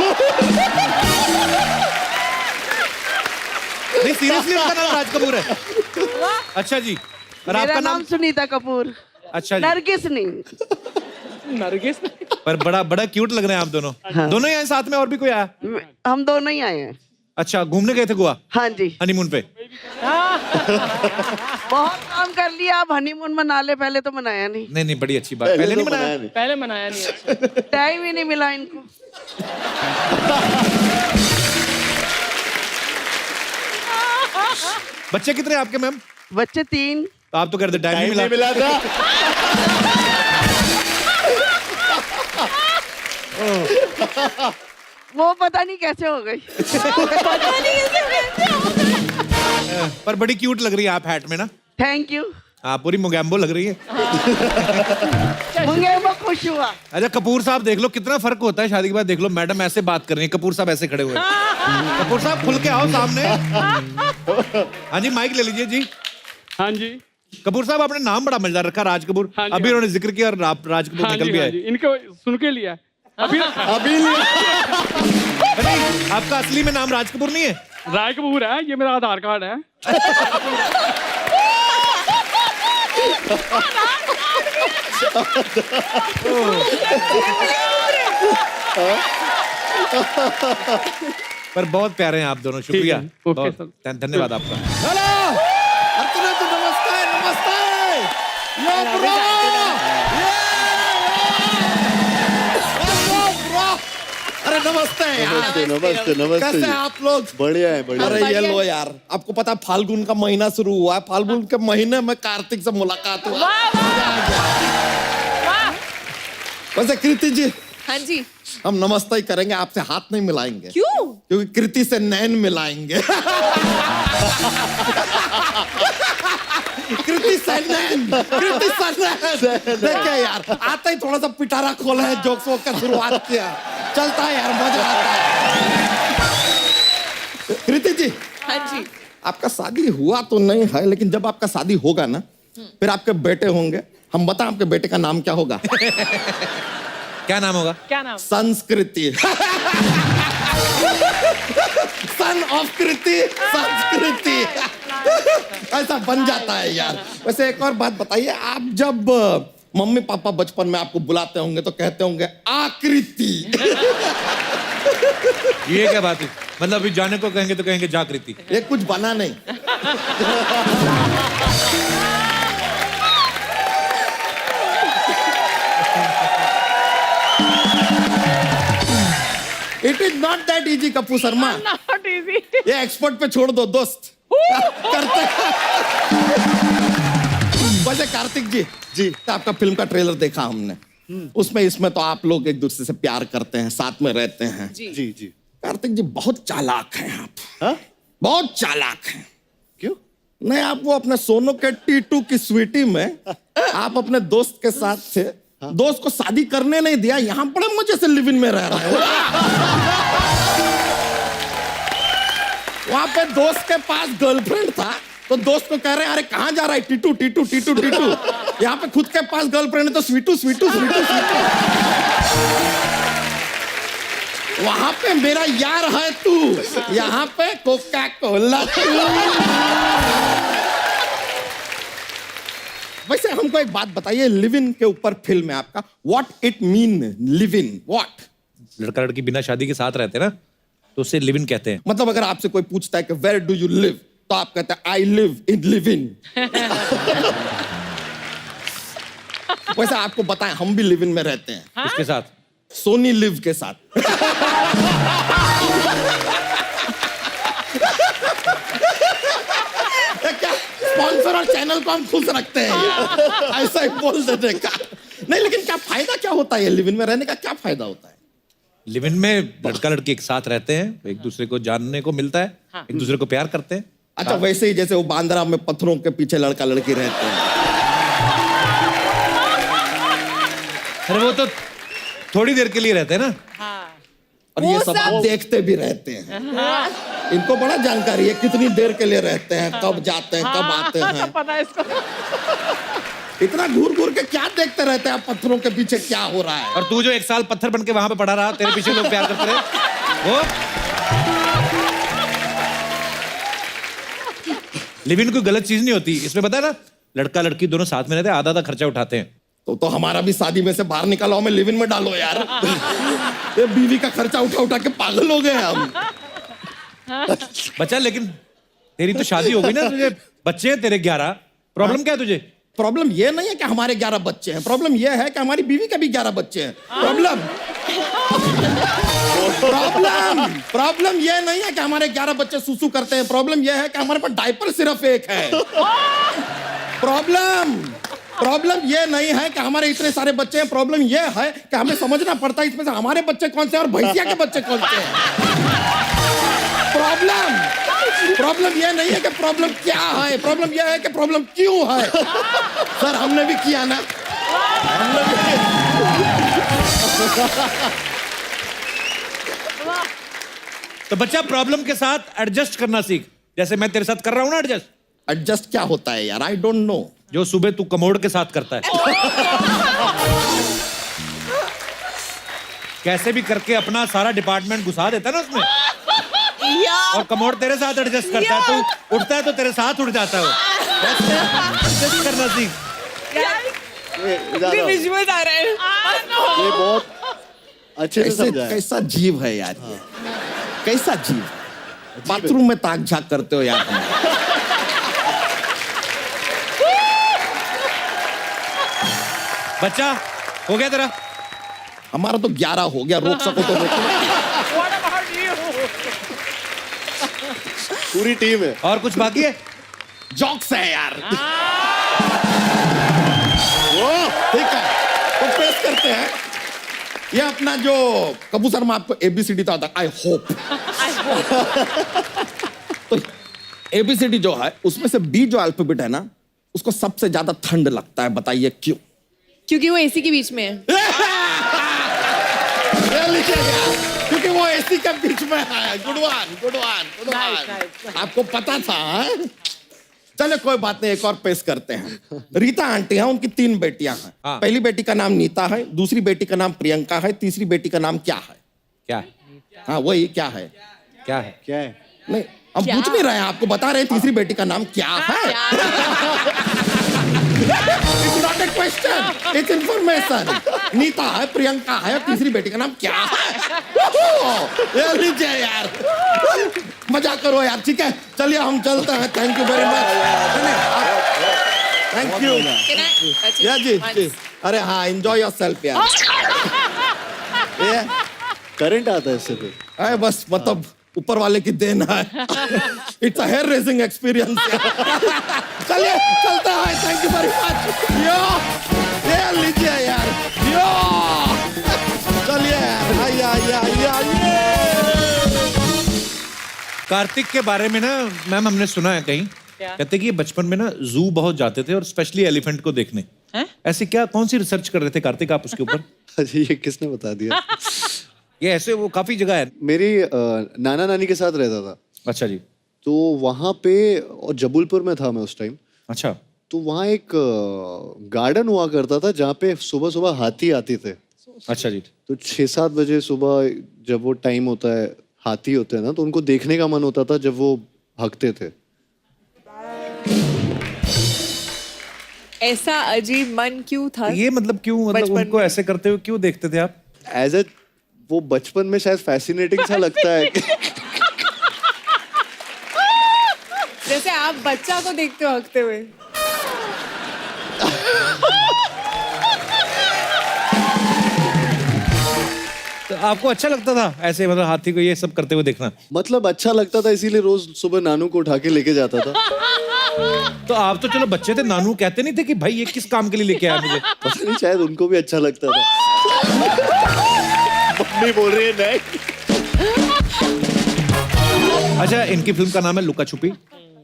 नहीं सीरियसली आपका नाम राज कपूर है? अच्छा जी। और मेरा आपका नाम सुनीता कपूर, अच्छा जी। नरगिस नहीं। नरगिस पर बड़ा क्यूट लग रहे हैं आप दोनों। दोनों ही आए साथ में, और भी कोई आया? हम दोनों ही आए हैं। अच्छा, घूमने गए थे गोवा हाँ जी, हनीमून पे? बहुत काम कर लिया, अब हनीमून मना ले, पहले तो मनाया नहीं। नहीं बड़ी अच्छी बात। पहले नहीं मनाया? पहले मनाया नहीं। अच्छा टाइम ही नहीं मिला इनको। बच्चे कितने हैं आपके मैम? बच्चे 3। तो आप तो कहते टाइम नहीं मिला। मिला था। वो पता नहीं कैसे हो गई। पर बड़ी क्यूट लग रही है आप हैट में ना। Thank you. आप पूरी मोगैम्बो लग रही है। मुझे वो खुश हुआ। अच्छा कपूर साहब देख लो कितना फर्क होता है शादी के बाद। देख लो मैडम ऐसे बात कर रही है, कपूर साहब ऐसे खड़े हुए हैं। कपूर साहब खुल के आओ सामने। हाँ जी माइक ले लीजिए जी। हाँ जी। कपूर साहब आपने नाम बड़ा मजेदार रखा, राज कपूर। हाँ जी, अभी उन्होंने जिक्र किया और राज कपूर हाँ निकल जी, भी हाँ आए। जी। इनको सुन के लिया अभी लिया। नहीं, आपका असली में नाम राज कपूर नहीं है? राय कपूर है, ये मेरा आधार कार्ड है। पर बहुत प्यारे हैं आप दोनों, शुक्रिया। ओके बहुत सर। धन्यवाद आपका। हेलो अर्चना जी, नमस्ते नमस्ते। यो ब्रो, अरे नमस्ते यार। नमस्ते नमस्ते नमस्ते कैसे जी। हैं आप लोग? बढ़िया है बढ़िया। अरे ये लो यार, आपको पता है फाल्गुन का महीना शुरू हुआ है। फाल्गुन के महीने में कार्तिक से मुलाकात हुआ। वैसे कृति जी, हाँ जी। हम नमस्ते ही करेंगे, आपसे हाथ नहीं मिलाएंगे। क्यों? क्योंकि कृति से नैन मिलाएंगे। कृति से नैन, कृति से नैन। देखिए यार, आता ही थोड़ा सा पिटारा खोला है, जोक्स वोक का शुरुआत किया, चलता है यार, मजा आता है। कृति जी, हाँ जी। आपका शादी हुआ तो नहीं है, लेकिन जब आपका शादी होगा ना, फिर आपके बेटे होंगे। हम बताएं आपके बेटे का नाम क्या होगा? क्या नाम होगा? क्या नाम? संस्कृति। सन ऑफ कृति, संस्कृति। ऐसा बन जाता है यार। वैसे एक और बात बताइए, आप जब मम्मी पापा बचपन में आपको बुलाते होंगे तो कहते होंगे आकृति। ये क्या बात है? मतलब अभी जाने को कहेंगे तो कहेंगे जाकृति। ये कुछ बना नहीं। It is not that easy Kapoor Sharma. Not easy. ये एक्सपर्ट पे छोड़ दो दोस्त। करते वैसे कार्तिक जी, तो आपका फिल्म का ट्रेलर देखा हमने। उसमें इसमें तो आप लोग एक दूसरे से प्यार करते हैं, साथ में रहते हैं। जी जी। कार्तिक जी बहुत चालाक हैं आप। हाँ? बहुत चालाक हैं। क्यों? नहीं, आप वो अपने सोनू के टीटू की स्वीटी में आप अपने दोस्त के साथ थे। दोस्त को शादी करने नहीं दिया, यहाँ बड़े मजे से लिव इन में रह रहा है। वहां पे दोस्त के पास गर्लफ्रेंड था, तो दोस्त को कह रहे हैं अरे कहाँ जा रहा है? टीटू टीटू टीटू टीटू। यहाँ पे खुद के पास गर्लफ्रेंड है तो स्वीटू स्वीटू स्वीटू स्वीटू। वहां पे मेरा यार है तू, यहाँ पे कोका कोला। वैसे हमको एक बात बताइए, लिव इन के ऊपर फिल्म है आपका। What it mean live in? What? लड़का लड़की बिना शादी के साथ रहते हैं ना, तो उसे लिव इन कहते हैं। मतलब अगर आपसे कोई पूछता है कि वेयर डू यू लिव, तो आप कहते हैं I live in live in. वैसे आपको बताएं, हम भी लिव इन में रहते हैं। किसके साथ? सोनी लिव के साथ। क्या स्पॉन्सर और चैनल को हम खुश रखते हैं, ऐसा ही बोल देने का। नहीं, लेकिन क्या फायदा क्या होता है लिव इन में रहने का? क्या फायदा होता है? लिव इन में लड़का लड़की एक साथ रहते हैं, एक दूसरे को जानने को मिलता है, एक दूसरे को प्यार करते हैं। अच्छा, वैसे ही जैसे वो बांद्रा में पत्थरों के पीछे लड़का लड़की रहते हैं। अरे वो तो थोड़ी देर के लिए रहते हैं ना। और ये सब आप देखते भी रहते हैं। इनको बड़ा जानकारी है कितनी देर के लिए रहते हैं, कब जाते हैं, कब आते हैं। सब पता है इसको। इतना घूर घूर के क्या देखते रहते हैं आप पत्थरों के पीछे क्या हो रहा है? और तू जो 1 साल पत्थर बन के वहां पे पड़ा रहा, तेरे पीछे लोग प्यार करते रहे वो। लिव इन कोई गलत चीज नहीं होती इसमें, पता है ना, लड़का लड़की दोनों साथ में रहते हैं, आधा आधा खर्चा उठाते हैं। तो हमारा भी शादी में से बाहर निकालो, हमें लिव इन में डालो यार। ये बीवी का खर्चा उठा उठा के पागल हो गए हम। बच्चा लेकिन तेरी तो शादी हो गई ना, तुझे बच्चे हैं तेरे 11, प्रॉब्लम क्या है तुझे? प्रॉब्लम ये नहीं है कि हमारे 11 बच्चे हैं, प्रॉब्लम ये है कि हमारी बीवी के भी 11 बच्चे हैं। प्रॉब्लम ये नहीं है कि हमारे 11 बच्चे सुसु करते हैं, प्रॉब्लम ये है कि हमारे पास डायपर सिर्फ एक है। प्रॉब्लम ये नहीं है कि हमारे इतने सारे बच्चे हैं, प्रॉब्लम ये है कि हमें समझना पड़ता है इसमें से हमारे बच्चे कौन से हैं और भैंसिया के बच्चे कौन से हैं। प्रॉब्लम ये नहीं है कि प्रॉब्लम क्या है, प्रॉब्लम ये है कि प्रॉब्लम क्यों है। सर हमने भी किया ना, हमने भी किया। तो बच्चा प्रॉब्लम के साथ एडजस्ट करना सीख, जैसे मैं तेरे साथ कर रहा हूं ना एडजस्ट। एडजस्ट क्या होता है यार? I don't know. जो सुबह तू कमोड के साथ करता है। कैसे भी करके अपना सारा डिपार्टमेंट घुसा देता है ना उसमें, और कमोड तेरे साथ एडजस्ट करता है, तू उठता है तो तेरे साथ उठ जाता है वो। एडजस्ट करना सीख। विजुअल्स आ रहे हैं। ये बहुत अच्छे से समझा है। कैसा जीव है यार ये, कैसा जीव। बाथरूम में ताक झाक करते हो यार हम। बच्चा हो गया तेरा? हमारा तो 11 हो गया, रोक सको तो रोको। पूरी टीम है। और कुछ बाकी है? जॉक्स है यार। वो ठीक है, तो पेश करते हैं। ये अपना जो कपूर सर, मैं आपको ABCD तो आता, आई होप। तो ABCD जो है उसमें से B जो अल्फाबेट है ना, उसको सबसे ज्यादा ठंड लगता है, बताइए क्यों? क्योंकि वो एसी के बीच में है। ये लिखिएगा, क्योंकि वो एसी के बीच में है। Good one. आपको पता था? चले कोई बात नहीं, एक और पेश करते हैं। रीता आंटी हैं, उनकी 3 बेटियां हैं। हाँ। पहली बेटी का नाम नीता है, दूसरी बेटी का नाम प्रियंका है, तीसरी बेटी का नाम क्या है? क्या है? हाँ वही क्या है? क्या है? क्या है? नहीं हम पूछ नहीं रहे हैं, आपको बता रहे हैं तीसरी बेटी का नाम क्या है। It's not a question, it's information. Nita है, प्रियंका है, तीसरी बेटी का नाम क्या है? ये लीजिए यार, मजा करो यार, ठीक है? चलिए हम चलते हैं। Thank you very much. Thank you. या जी। अरे हाँ, एंजॉय योर सेल्फ यार। ये करंट आता है इससे फिर? अरे बस मतलब ऊपर वाले की देन है। It's a hair raising experience. चलिए चलता है। Thank you very much. यो ये लीजिए यार, यो चलिए यार। कार्तिक के बारे में ना मैम हमने सुना है कहीं, कहते कि ये बचपन में ना जू बहुत जाते थे और स्पेशली एलिफेंट को देखने। ऐसे क्या, कौन सी रिसर्च कर रहे थे कार्तिक आप उसके ऊपर? अरे ये किसने बता दिया? ये ऐसे वो काफी जगह है। मेरी नाना नानी के साथ रहता था। अच्छा जी। तो वहाँ पे, और जबलपुर में था मैं उस टाइम। अच्छा। तो वहाँ एक गार्डन हुआ करता था जहाँ पे सुबह सुबह हाथी आते थे। अच्छा जी। तो 6-7 बजे सुबह जब वो टाइम होता है, हाथी होते हैं ना, तो उनको देखने का मन होता था जब वो भगते थे। ऐसा अजीब मन क्यों था? ये मतलब क्यों, मतलब उनको ऐसे करते हुए क्यों देखते थे आप? एज ए, वो बचपन में शायद फैसिनेटिंग सा लगता है। जैसे आप बच्चा को देखते हो हकते हुए। तो आपको अच्छा लगता था ऐसे, मतलब हाथी को ये सब करते हुए देखना? मतलब अच्छा लगता था, इसीलिए रोज सुबह नानू को उठा के लेके जाता था। तो आप तो चलो बच्चे थे, नानू कहते नहीं थे कि भाई ये किस काम के लिए लेके आया मुझे? पता नहीं, शायद उनको भी अच्छा लगता था। मम्मी बोल रही है नहीं। अच्छा, इनकी फिल्म का नाम है लुका छुपी,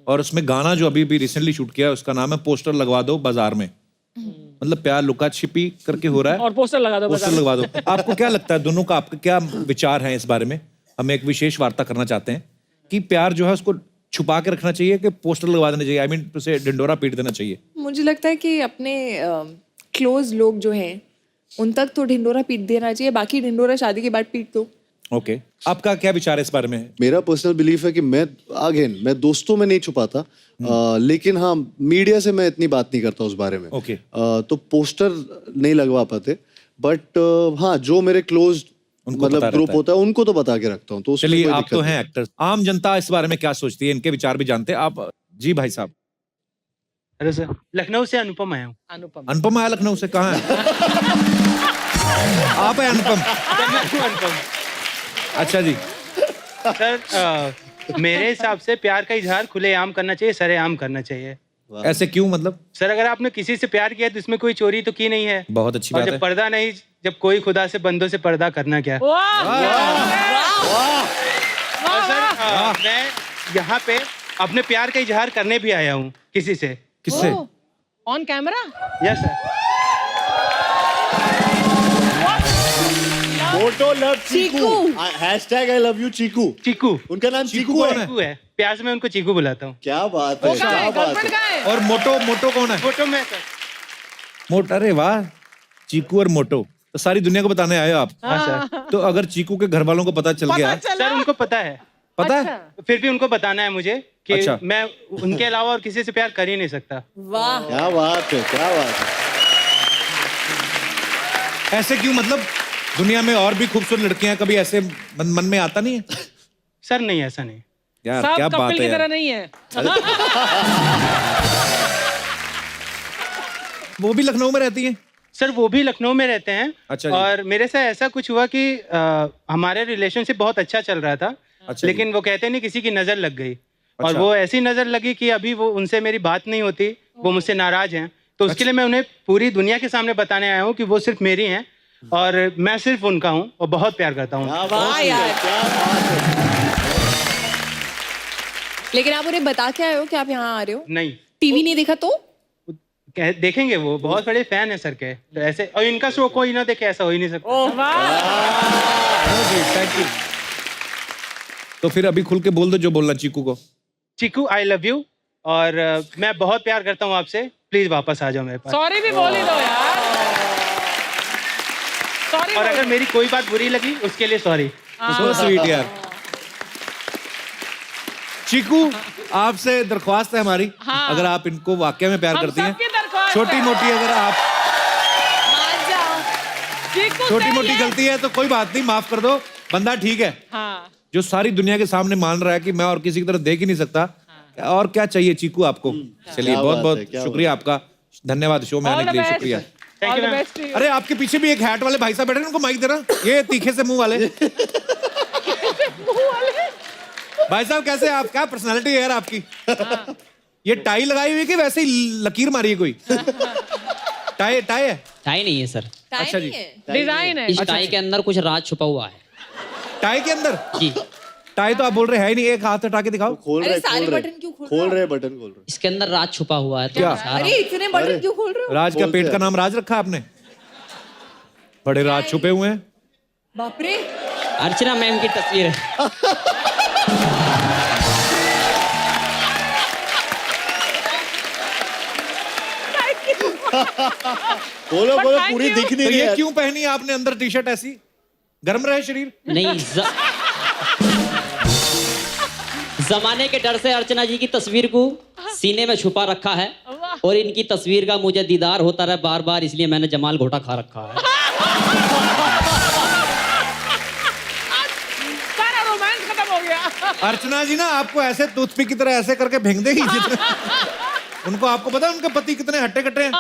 और उसमें गाना जो अभी भी रिसेंटली शूट किया है उसका नाम है पोस्टर लगवा दो बाजार में। मतलब प्यार लुका छिपी करके हो रहा है और पोस्टर लगा दो। पोस्टर लगवा दो। आपको क्या लगता है, दोनों का आपका क्या विचार है इस बारे में? हम एक विशेष वार्ता करना चाहते हैं कि प्यार जो है उसको छुपा के रखना चाहिए कि पोस्टर लगवा देना चाहिए, आई मीन उसे ढिंडोरा पीट देना चाहिए? मुझे लगता है कि अपने क्लोज लोग जो हैं उन तक तो ढिंडोरा पीट देना चाहिए, बाकी ढिंडोरा शादी के बाद पीट दो। ओके, आपका क्या विचार है इस बारे में? मेरा पर्सनल बिलीफ है कि मैं दोस्तों में नहीं छुपाता, लेकिन हाँ मीडिया से मैं इतनी बात नहीं करता उस बारे में। ओके। तो पोस्टर नहीं लगवा पाते, बट हाँ जो मेरे क्लोज मतलब ग्रुप होता है उनको तो बता के रखता हूँ। तो उसमें चलिए, कोई आप दिक्कत तो नहीं। हैं एक्टर, आम जनता इस बारे में क्या सोचती है, इनके विचार भी जानते हैं आप। जी भाई साहब। हेलो सर, लखनऊ से अनुपम आया हूँ। अनुपम आया लखनऊ से? कहाँ है? आप है अनुपम? अनुपम। अच्छा जी। सर मेरे हिसाब से प्यार का इजहार खुलेआम करना चाहिए, सरेआम करना चाहिए। ऐसे क्यों मतलब? सर अगर आपने किसी से प्यार किया तो इसमें कोई चोरी तो की नहीं है। बहुत अच्छी और बात जब है। पर्दा नहीं, जब कोई खुदा से बंदों से पर्दा करना क्या। और सर मैं यहाँ पे अपने प्यार का इजहार करने भी आया हूँ किसी से। किससे? On camera? Yes sir. Motto love Chiku, hashtag I love you Chiku. Chiku उनका नाम चीकू है। चीकू है, प्यार से मैं उनको चीकू बुलाता हूँ। क्या बात है, क्या बात है। और मोटो कौन है? फोटो में सर। मोटो, अरे वाह, चीकू और मोटो तो सारी दुनिया को बताने आए हो आप। हाँ सर। तो अगर चीकू के घर वालों को पता चल गया? सर उनको पता है। पता है? फिर भी उनको बताना है मुझे कि अच्छा। मैं उनके अलावा और किसी से प्यार कर ही नहीं सकता। वाह, क्या बात है, क्या बात है। ऐसे क्यों मतलब? दुनिया में और भी खूबसूरत लड़कियां, कभी ऐसे मन में आता नहीं है? सर नहीं, ऐसा नहीं यार सब क्या बात कपिल है की तरह यार। नहीं है। वो भी लखनऊ में रहती हैं? सर वो भी लखनऊ में रहते हैं। अच्छा जी। और मेरे साथ ऐसा कुछ हुआ कि हमारे रिलेशनशिप बहुत अच्छा चल रहा था। अच्छा लेकिन वो कहते नहीं किसी की नजर लग गई। और अच्छा। वो ऐसी नजर लगी कि अभी वो उनसे मेरी बात नहीं होती, वो मुझसे नाराज हैं। तो उसके लिए मैं उन्हें पूरी दुनिया के सामने बताने आया हूँ कि वो सिर्फ मेरी हैं और मैं सिर्फ उनका हूँ और बहुत प्यार करता हूँ। वाह यार। लेकिन आप उन्हें बता के आए हो कि आप यहाँ आ रहे हो? नहीं, टीवी नहीं देखा तो? देखेंगे, वो बहुत बड़े फैन है सर के। तो ऐसे, और इनका शो कोई ना देखे ऐसा हो ही नहीं सकता। Thank you. तो फिर अभी खुल के बोल दो जो बोलना चीकू को। चीकू आई लव यू और मैं बहुत प्यार करता हूँ आपसे, प्लीज वापस आ जाओ मेरे पास। सॉरी भी बोल ही दो यार। सॉरी। और अगर मेरी कोई बात बुरी लगी उसके लिए सॉरी। सो स्वीट यार। चीकू, आपसे दरख्वास्त है हमारी, हाँ। अगर आप इनको वाकई में प्यार हम करती सबकी हैं, दरख्वास्त छोटी है। मोटी अगर आप चीकू छोटी say मोटी yes। गलती है तो कोई बात नहीं, माफ कर दो, बंदा ठीक है। हाँ। जो सारी दुनिया के सामने मान रहा है कि मैं और किसी की तरफ देख ही नहीं सकता, और क्या चाहिए चीकू आपको? चलिए, क्या बहुत बात बहुत है, क्या शुक्रिया आपका, धन्यवाद शो में आने के लिए, शुक्रिया। All the best to you। अरे आपके पीछे भी एक हैट वाले भाई साहब बैठे हैं, उनको माइक देना, ये तीखे से मुंह वाले। भाई साहब कैसे हैं आप? क्या पर्सनालिटी है यार आपकी? ये टाई लगाई हुई कि वैसे ही लकीर मारी है कोई? टाई है? टाई नहीं है सर, अच्छा जी, डिजाइन है। इस टाई के अंदर कुछ राज छुपा हुआ है। टाई के अंदर? जी, टाई तो आप बोल रहे हैं ही नहीं, एक हाथ हटा के दिखाओ। खोल अरे रहे, सारे खोल रहे, बटन क्यों खोल खोल रहे रहे, बटन खोल रहे। इसके अंदर राज छुपा हुआ है। तो क्या? दिखा रहा अरे इतने बटन क्यों खोल रहे हो? राज क्या, बोलते पेट का हैं। नाम राज रखा आपने? बड़े राज छुपे हुए हैं। बाप रे। हूं। अर्चना मैम की तस्वीर है। बोलो बोलो, thank पूरी you। दिख नहीं तो रही ये है। क्यों पहनी है आपने अंदर टी शर्ट ऐसी? गर्म रहे शरीर? नहीं, जमाने के डर से अर्चना जी की तस्वीर को सीने में छुपा रखा है और इनकी तस्वीर का मुझे दीदार होता रहा बार बार, इसलिए मैंने जमाल घोटा खा रखा है। सारा रोमांस खत्म हो गया। अर्चना जी ना आपको ऐसे टूथपिक की तरह ऐसे करके फेंक देगी जितना उनको, आपको पता है उनके पति कितने हट्टे कट्टे हैं?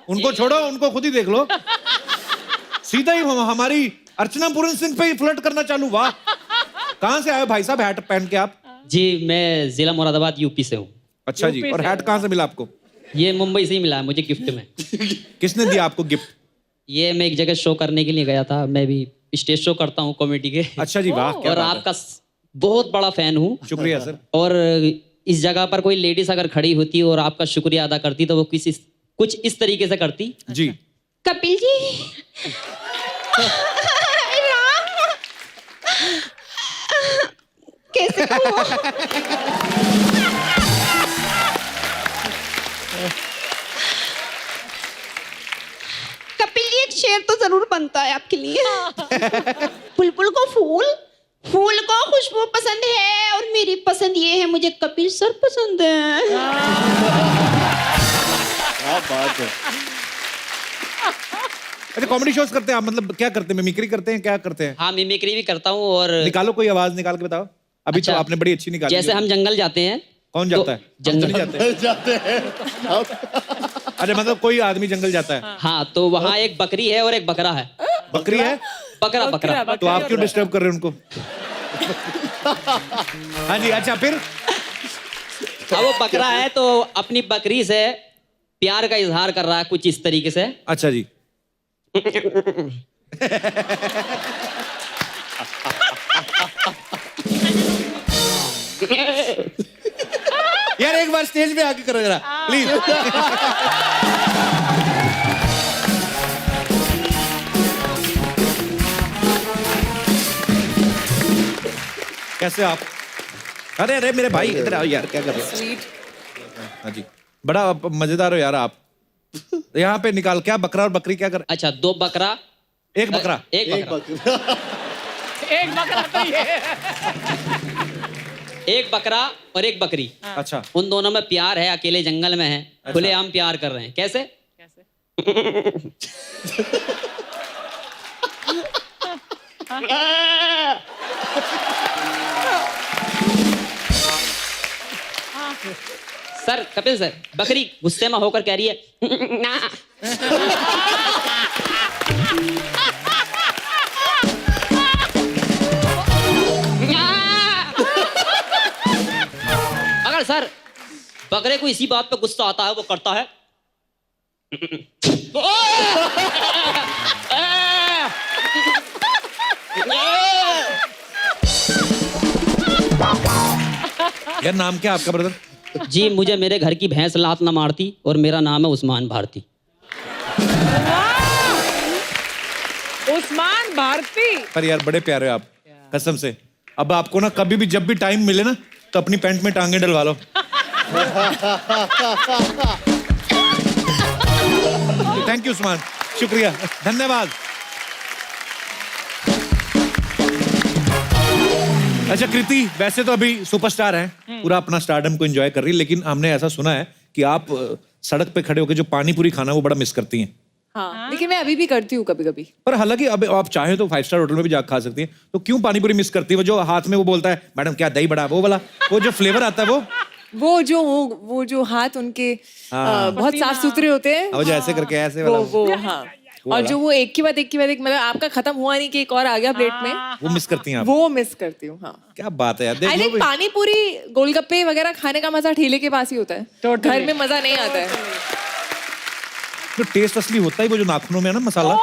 उनको छोड़ो, उनको खुद ही देख लो। सीधा ही हमारी अर्चना पूरन सिंह पे ही फ्लर्ट करना चालू। वाह, कहाँ से आए भाई साहब हैट पहन के आप? जी, मैं जिला मुरादाबाद यूपी से हूँ। अच्छा जी, और हैट कहाँ से मिला आपको? ये मुंबई से ही मिला है मुझे गिफ्ट में। किसने दिया आपको गिफ्ट? ये मैं एक जगह शो करने के लिए गया था, मैं भी स्टेज शो करता हूँ कॉमेडी के। अच्छा जी, वाह, क्या और बात है। आपका बहुत बड़ा फैन हूँ। शुक्रिया सर। और इस जगह पर कोई लेडीज अगर खड़ी होती और आपका शुक्रिया अदा करती तो वो कुछ इस तरीके से करती। जी, कपिल जी, कैसे हो? शेर तो जरूर बनता है आपके लिए। बुलबुल को फूल, फूल को खुशबू पसंद है और मेरी पसंद ये है, मुझे कपिल सर पसंद है। क्या बात है। अच्छा कॉमेडी शोज करते हैं आप, मतलब क्या करते हैं, मिमिक्री करते हैं, क्या करते हैं? हाँ मिमिक्री भी करता हूँ और निकालो कोई आवाज निकाल के बताओ। अभी अच्छा, तो आपने बड़ी अच्छी निकाली। जैसे हम जंगल जाते हैं। कौन जाता है? जंगल जाते हैं। अरे मतलब कोई आदमी जंगल जाता है। हाँ तो वहाँ एक बकरी है और एक बकरा है। बकरी है? बकरा। तो आप क्यों डिस्टर्ब कर रहे हैं उनको? हाँ जी, अच्छा फिर? अब वो बकरा है तो अपनी बकरी से प्यार का इजहार कर रहा है कुछ इस तरीके से। अच्छा जी। यार एक बार स्टेज पे आके करो जरा प्लीज। कैसे आप? अरे अरे मेरे भाई इधर आओ यार, क्या कर रहे हो? हाँ जी, बड़ा मजेदार हो यार आप। यहाँ पे निकाल, क्या बकरा और बकरी क्या कर? अच्छा दो बकरा, एक बकरा, एक बकरा, एक बकरा तो ये। एक बकरा और एक बकरी। अच्छा उन दोनों में प्यार है, अकेले जंगल में है, खुलेआम प्यार कर रहे हैं। कैसे? सर, कपिल सर, बकरी गुस्से में होकर कह रही है ना। अगर सर बकरे को इसी बात पे गुस्सा आता है, वो करता है यार नाम क्या आपका ब्रदर? जी मुझे मेरे घर की भैंस लात ना मारती और मेरा नाम है उस्मान भारती। उस्मान भारती। पर यार बड़े प्यारे हो आप, कसम से। अब आपको ना कभी भी जब भी टाइम मिले ना तो अपनी पैंट में टांगे डलवा लो। थैंक यू उस्मान, शुक्रिया, धन्यवाद। अच्छा कृति, वैसे तो अभी सुपरस्टार हैं, पूरा अपना स्टारडम को एंजॉय कर रही है, लेकिन हमने ऐसा सुना है कि आप सड़क पे खड़े होकर जो पानी पूरी खाना वो बड़ा मिस करती हैं। हाँ, लेकिन मैं अभी भी करती हूँ कभी कभी। पर हालांकि अब आप चाहे तो 5 स्टार होटल में भी जाकर खा सकती हैं, तो क्यों पानी पूरी मिस करती है? वो जो हाथ में वो बोलता है मैडम क्या दही बड़ा, वो वाला, वो जो फ्लेवर आता है वो जो हाथ उनके बहुत साफ सुथरे होते हैं, वो जो ऐसे करके ऐसे वाला वो हाँ, और जो वो एक के बाद एक मतलब आपका खत्म हुआ नहीं कि एक और आ गया प्लेट में, वो मिस करती हैं आप? वो मिस करती हूँ। हाँ क्या बात है यार। देख आई लो थिंक पानी पूरी गोलगप्पे वगैरह खाने का मजा ठेले के पास ही होता है, घर में मजा नहीं आता है। तो टेस्ट असली होता है वो जो नाखूनों में है ना मसाला।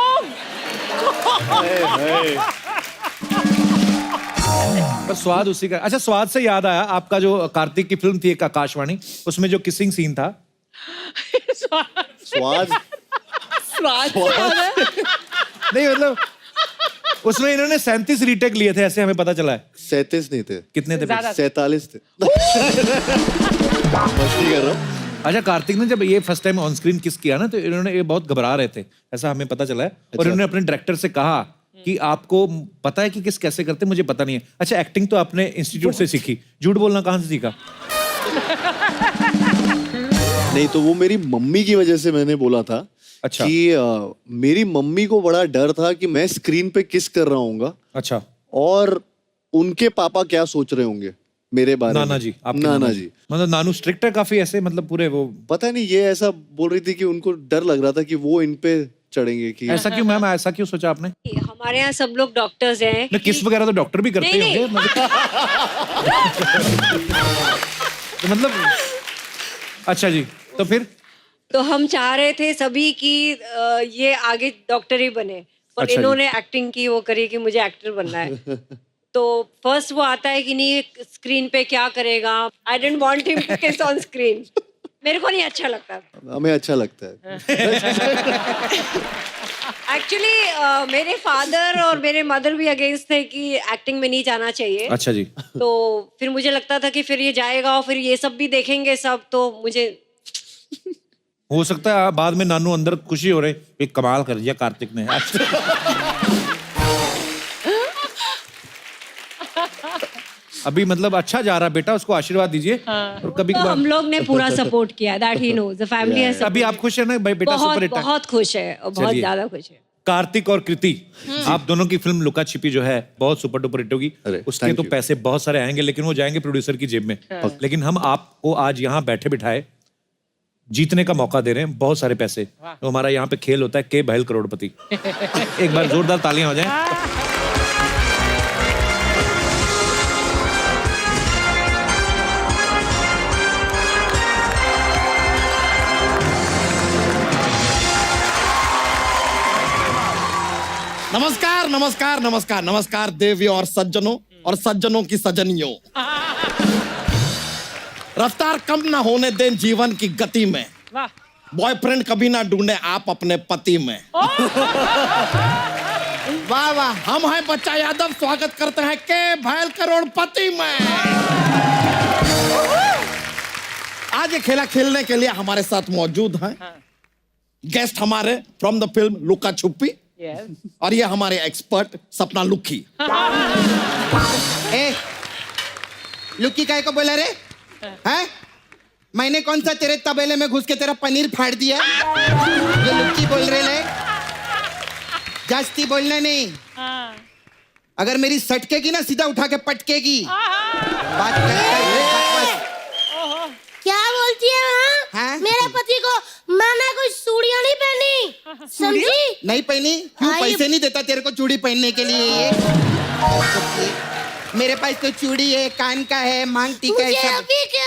पर स्वाद उसी का। अच्छा स्वाद से याद आया, आपका जो कार्तिक की फिल्म थी एक आकाशवाणी, उसमें जो किसिंग सीन था, स्वाद नहीं मतलब उसमें इन्होंने 37 रीटेक लिए थे, ऐसे हमें पता चला है। 37 नहीं थे। कितने थे? 47 थे। मस्ती कर रहा हूँ। अच्छा कार्तिक ने जब ये फर्स्ट टाइम ऑन स्क्रीन किस किया ना, तो इन्होंने ये बहुत घबरा रहे थे, ऐसा हमें पता चला है। और इन्होंने अपने डायरेक्टर से कहा कि आपको पता है कि किस कैसे करते, मुझे पता नहीं है। अच्छा एक्टिंग तो आपने इंस्टीट्यूट से सीखी, झूठ बोलना कहाँ से सीखा? नहीं तो वो मेरी मम्मी की वजह से मैंने बोला था। अच्छा। कि मेरी मम्मी को बड़ा डर था कि मैं स्क्रीन पे किस कर रहा हूँगा। अच्छा। और उनके पापा क्या सोच रहे होंगे मेरे बारे में। नाना जी, आपके नाना जी। मतलब नानू स्ट्रिक्ट है काफी, ऐसे मतलब पूरे वो पता नहीं, ये ऐसा बोल रही थी कि उनको डर लग रहा था कि वो इन पे चढ़ेंगे। कि ऐसा क्यों मैम, ऐसा क्यों सोचा आपने? हमारे यहाँ सब लोग डॉक्टर्स हैं। किस वगैरह तो डॉक्टर भी करते नहीं, होंगे तो मतलब अच्छा जी, तो फिर तो हम चाह रहे थे सभी कि ये आगे डॉक्टर ही बने, और अच्छा इन्होंने एक्टिंग की वो करी कि मुझे एक्टर बनना है। तो फर्स्ट वो आता है कि नहीं स्क्रीन पे क्या करेगा, I don't want him to kiss on screen. मेरे को नहीं अच्छा लगता। हमें अच्छा लगता है। एक्चुअली मेरे फादर और मेरे मदर भी अगेंस्ट थे कि एक्टिंग में नहीं जाना चाहिए। अच्छा जी। तो फिर मुझे लगता था कि फिर ये जाएगा और फिर ये सब भी देखेंगे सब, तो मुझे हो सकता है बाद में नानू अंदर खुशी हो रहे, एक कमाल कर दिया कार्तिक ने। अभी मतलब अच्छा जा रहा बेटा, उसको आशीर्वाद दीजिए। और कभी तो हम लोग ने पूरा सपोर्ट किया, that he knows, the family has. अभी आप खुश है ना भाई बेटा? बहुत सुपर हिट है। बहुत खुश है और बहुत चलिए। ज्यादा खुश है। कार्तिक और कृति, आप दोनों की फिल्म लुका छिपी जो है बहुत सुपर डुपर हिट होगी। उसके thank तो you. पैसे बहुत सारे आएंगे, लेकिन वो जाएंगे प्रोड्यूसर की जेब में। लेकिन हम आपको आज यहाँ बैठे बिठाए जीतने का मौका दे रहे हैं, बहुत सारे पैसे। तो हमारा यहाँ पे खेल होता है के बहल करोड़पति। एक बार जोरदार तालियां हो जाएं। नमस्कार नमस्कार नमस्कार नमस्कार देवियों और सज्जनों और सज्जनों की सजनियों। रफ्तार कम ना होने दें जीवन की गति में। वाह। बॉयफ्रेंड कभी ना ढूंढे आप अपने पति में। वाह वाह। हम हैं बच्चा यादव, स्वागत करते हैं के भैल करोड़पति में। आज ये खेला खेलने के लिए हमारे साथ मौजूद हैं गेस्ट हमारे फ्रॉम द फिल्म लुका छुपी, और ये हमारे एक्सपर्ट सपना लुक्की। ए, लुक्की काय को बोला रे? हैं? मैंने कौन सा तेरे तबेले में घुस के तेरा पनीर फाड़ दिया जो लुक्की बोल रहे ले? जास्ती बोलना नहीं। अगर मेरी सटकेगी ना सीधा उठा के पटकेगी। बात कर। क्या बोलती है हाँ? मेरे पति को मैंने कोई चूड़ियां नहीं पहनी, समझी? नहीं पहनी? क्यों? पैसे नहीं देता तेरे को चूड़ी पहनने के लिए? ये मेरे पास तो चूड़ी है, कान का है, मांग टीका है, सब। अभी के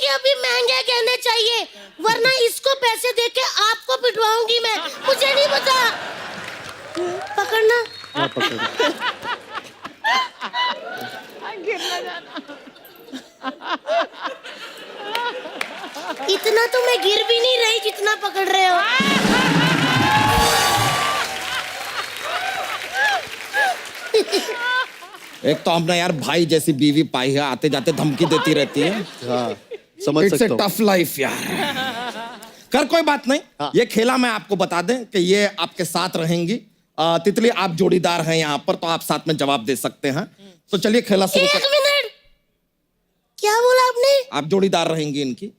अभी महंगे कहने चाहिए, वरना इसको पैसे दे के आपको पिटवाऊंगी मैं। मुझे नहीं पता। पकड़ना। इतना तो मैं गिर भी नहीं रही जितना पकड़ रहे हो। एक तो हमने यार भाई जैसी बीवी पाई है, आते जाते धमकी देती रहती है। हाँ, समझ इट्स ए सकता हूँ। टफ लाइफ यार। कर कोई बात नहीं। ये खेला मैं आपको बता दें कि ये आपके साथ रहेंगी। तितली आप जोड़ीदार हैं यहाँ पर, तो आप साथ में जवाब दे सकते हैं। तो चलिए खेला शुरू एक मिनट, क्या बोला आपने? आप जोड़ीदार रहेंगी इनकी।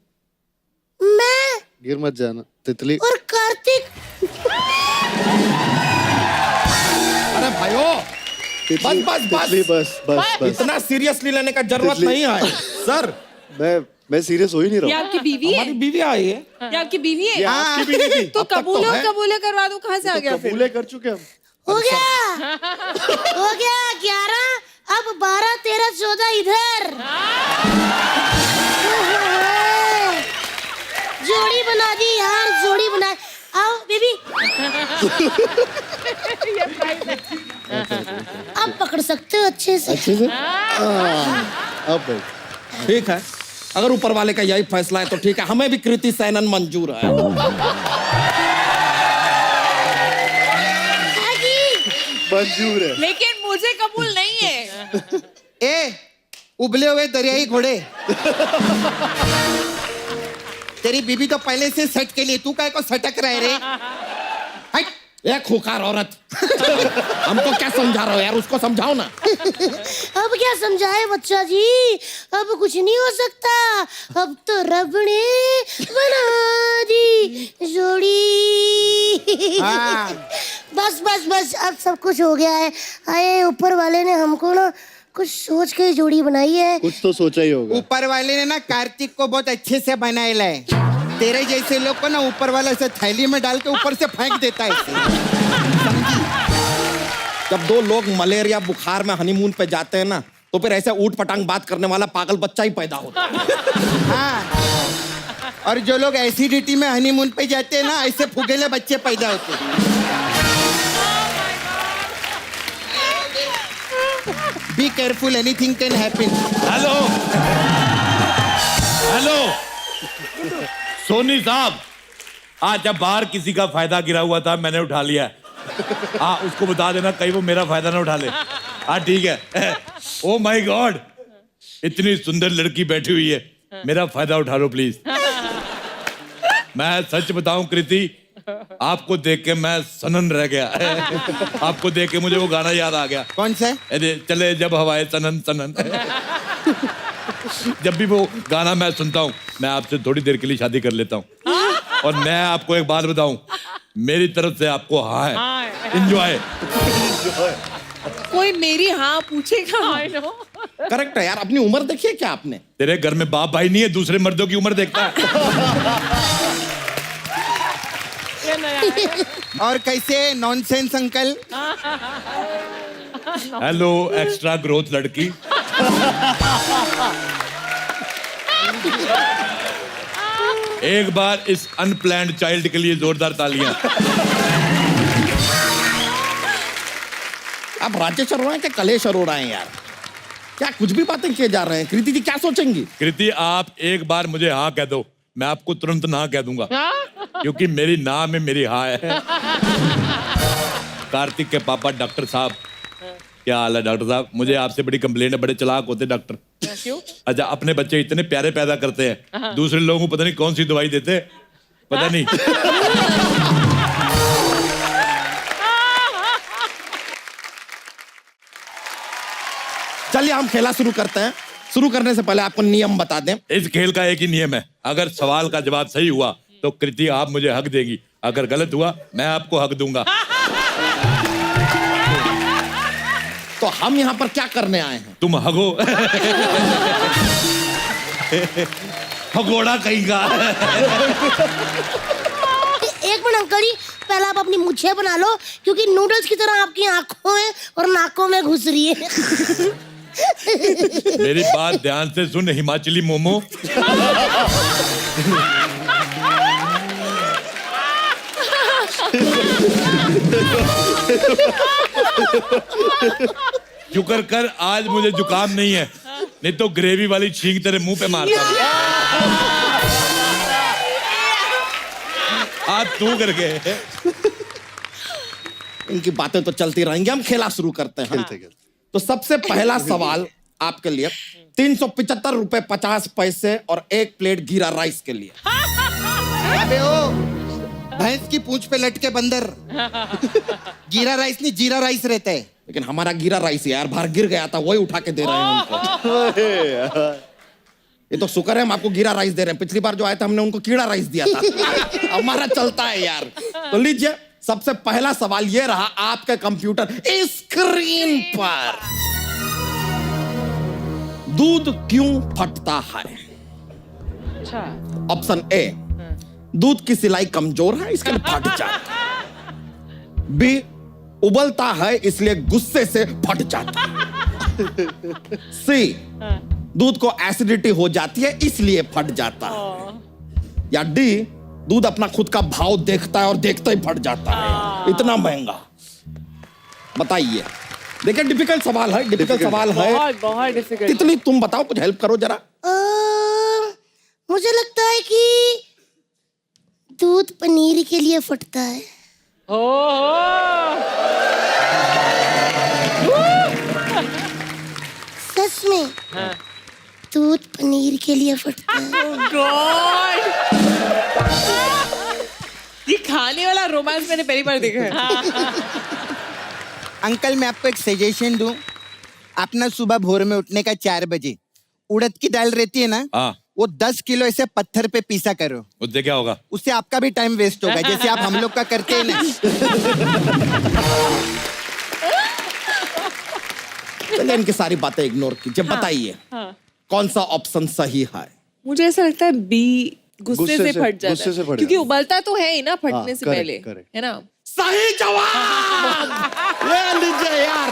मैं गिर मत जाना तितली। और कार्तिक। अरे भाइयों, बस बस तितली, बस बस बस। इतना सीरियसली लेने का जरूरत तितली। नहीं है सर। मैं सीरियस हो ही नहीं ये रहा हूँ। आपकी बीवी है? हमारी बीवी आई है। ये आपकी बीवी है? ये आपकी बीवी थी। तो अब तक तो कबूले है। कबूले करवा दो, कहाँ से आ गया फिर? कबूले कर चुके हम। हो गया 11, अब 12, 13, 14 इधर। जोड़ी बना दी यार, जोड़ी बना। आओ बेबी। आप पकड़ सकते हो अच्छे से। अच्छे से? अब बैठ। ठीक है, अगर ऊपर वाले का यही फैसला है तो ठीक है, हमें भी कृति सैनन मंजूर है। मंजूर है। लेकिन मुझे कबूल नहीं है। ए, उबले हुए दरियाई घोड़े। तेरी बीबी तो पहले से सेट के लिए, तू काय को सटक रहे रे? हट। एक खुकार औरत। हमको क्या समझा रहे हो यार, उसको समझाओ ना। अब क्या समझाए बच्चा जी, अब कुछ नहीं हो सकता। अब तो रब ने बना दी जोड़ी। हाँ। बस बस बस, अब सब कुछ हो गया है। आए ऊपर वाले ने हमको ना कुछ सोच के जोड़ी बनाई है। कुछ तो सोचा ही होगा। ऊपर वाले ने ना कार्तिक को बहुत अच्छे से बनाया है। तेरे जैसे लोग को ना ऊपर वाला ऐसे थैली में डाल के ऊपर से फेंक देता है इसे। जब दो लोग मलेरिया बुखार में हनीमून पे जाते हैं ना, तो फिर ऐसे ऊट पटांग बात करने वाला पागल बच्चा ही पैदा होता है। हाँ, और जो लोग एसिडिटी में हनीमून पे जाते हैं ना, ऐसे फुगेले बच्चे पैदा होते हैं। Be careful, anything can happen. Hello hello Soni साहब, आज जब बाहर किसी का फायदा गिरा हुआ था मैंने उठा लिया। हाँ, उसको बता देना कहीं वो मेरा फायदा ना उठा ले। हाँ ठीक है। ओ माय गॉड, इतनी सुंदर लड़की बैठी हुई है, मेरा फायदा उठा लो प्लीज। मैं सच बताऊं कृति, आपको देख के मैं सनन रह गया। आपको देख के मुझे वो गाना याद आ गया। कौन सा? अरे चले जब हवाएं सनन सनन। जब भी वो गाना मैं सुनता हूँ, मैं आपसे थोड़ी देर के लिए शादी कर लेता हूँ। और मैं आपको एक बात बताऊं, मेरी तरफ से आपको हाँ है। एंजॉय। कोई मेरी हाँ पूछेगा? करेक्ट है यार। अपनी उम्र देखिए क्या आपने? तेरे घर में बाप भाई नहीं है, दूसरे मर्दों की उम्र देखता है। और कैसे nonsense uncle? Hello extra growth लड़की। एक बार इस अनप्लैन्ड चाइल्ड के लिए जोरदार तालियां। आप राजेश अरोड़ा हैं क्या कलेश अरोड़ा हैं यार? क्या कुछ भी बातें किए जा रहे हैं? कृति जी क्या सोचेंगी? कृति, आप एक बार मुझे हाँ कह दो, मैं आपको तुरंत ना कह दूंगा, क्योंकि मेरी ना में मेरी हाँ है। कार्तिक के पापा डॉक्टर साहब, क्या हाल है डॉक्टर साहब? मुझे आपसे बड़ी कंप्लेंट है, बड़े चालाक होते डॉक्टर। क्यों? अच्छा, अपने बच्चे इतने प्यारे पैदा करते हैं, दूसरे लोगों को पता नहीं कौन सी दवाई देते, पता नहीं। चलिए हम खेला शुरू करते हैं। शुरू करने से पहले आपको नियम बता दें। इस खेल का एक ही नियम है, अगर सवाल का जवाब सही हुआ तो कृति आप मुझे हक देगी, अगर गलत हुआ मैं आपको हक दूंगा। तो हम यहाँ पर क्या करने आए हैं? तुम हगो। भगोड़ा कहीं का। एक मिनट अंकल जी, पहले आप अपनी मूछें बना लो, क्योंकि नूडल्स की तरह आपकी आंखों में और नाकों में घुस रही है। मेरी बात ध्यान से सुन हिमाचली मोमो। शुक्र कर आज मुझे जुकाम नहीं है, नहीं तो ग्रेवी वाली छींक तेरे मुंह पे मारता। आज तू करके। इनकी बातें तो चलती रहेंगी, हम खेला शुरू करते हैं। तो सबसे पहला सवाल आपके लिए 375 रुपए 50 पैसे और 1 प्लेट जीरा राइस के लिए। अबे ओ भैंस की पूंछ पे लटके बंदर। जीरा राइस नहीं, जीरा राइस रहता है। लेकिन हमारा गिरा राइस यार बाहर गिर गया था, वही उठा के दे रहे हैं उनको। ये तो शुक्र है हम आपको गिरा राइस दे रहे हैं, पिछली बार जो आया था हमने उनको कीड़ा राइस दिया था। हमारा चलता है यार। तो लीजिए सबसे पहला सवाल ये रहा आपके कंप्यूटर स्क्रीन पर। दूध क्यों फटता है? ऑप्शन ए, दूध की सिलाई कमजोर है इसके लिए फट जाता है। बी, उबलता है इसलिए गुस्से से फट जाता है। सी, दूध को एसिडिटी हो जाती है इसलिए फट जाता है। या डी, दूध अपना खुद का भाव देखता है और देखते ही फट जाता है, इतना महंगा। बताइए। देखिए डिफिकल्ट सवाल है, डिफिकल्ट सवाल है, बहुत डिफिकल्ट। कितनी तुम बताओ, कुछ हेल्प करो जरा। मुझे लगता है कि दूध पनीर के लिए फटता है। सच में दूध पनीर के लिए फटता है। गॉड, ये खाने वाला रोमांस मैंने पहली बार देखा है। अंकल मैं आपको एक सजेशन दूं, आप ना सुबह भोर में उठने का 4 बजे उड़द की दाल रहती है ना, हाँ, वो 10 किलो ऐसे पत्थर पे पीसा करो। उससे क्या होगा? उससे आपका भी टाइम वेस्ट होगा, जैसे आप हम लोग का करते हैं ना। चलिए इनकी सारी बातें इग्नोर कीजिए। बताइए कौन सा ऑप्शन सही है? मुझे ऐसा लगता है बी, गुस्से से फट जाता गुस्से से है, फट क्योंकि जाता है। उबलता तो है ही ना फटने हाँ, से correct, पहले, correct। है ना? सही जवाब। ये लीजिए यार,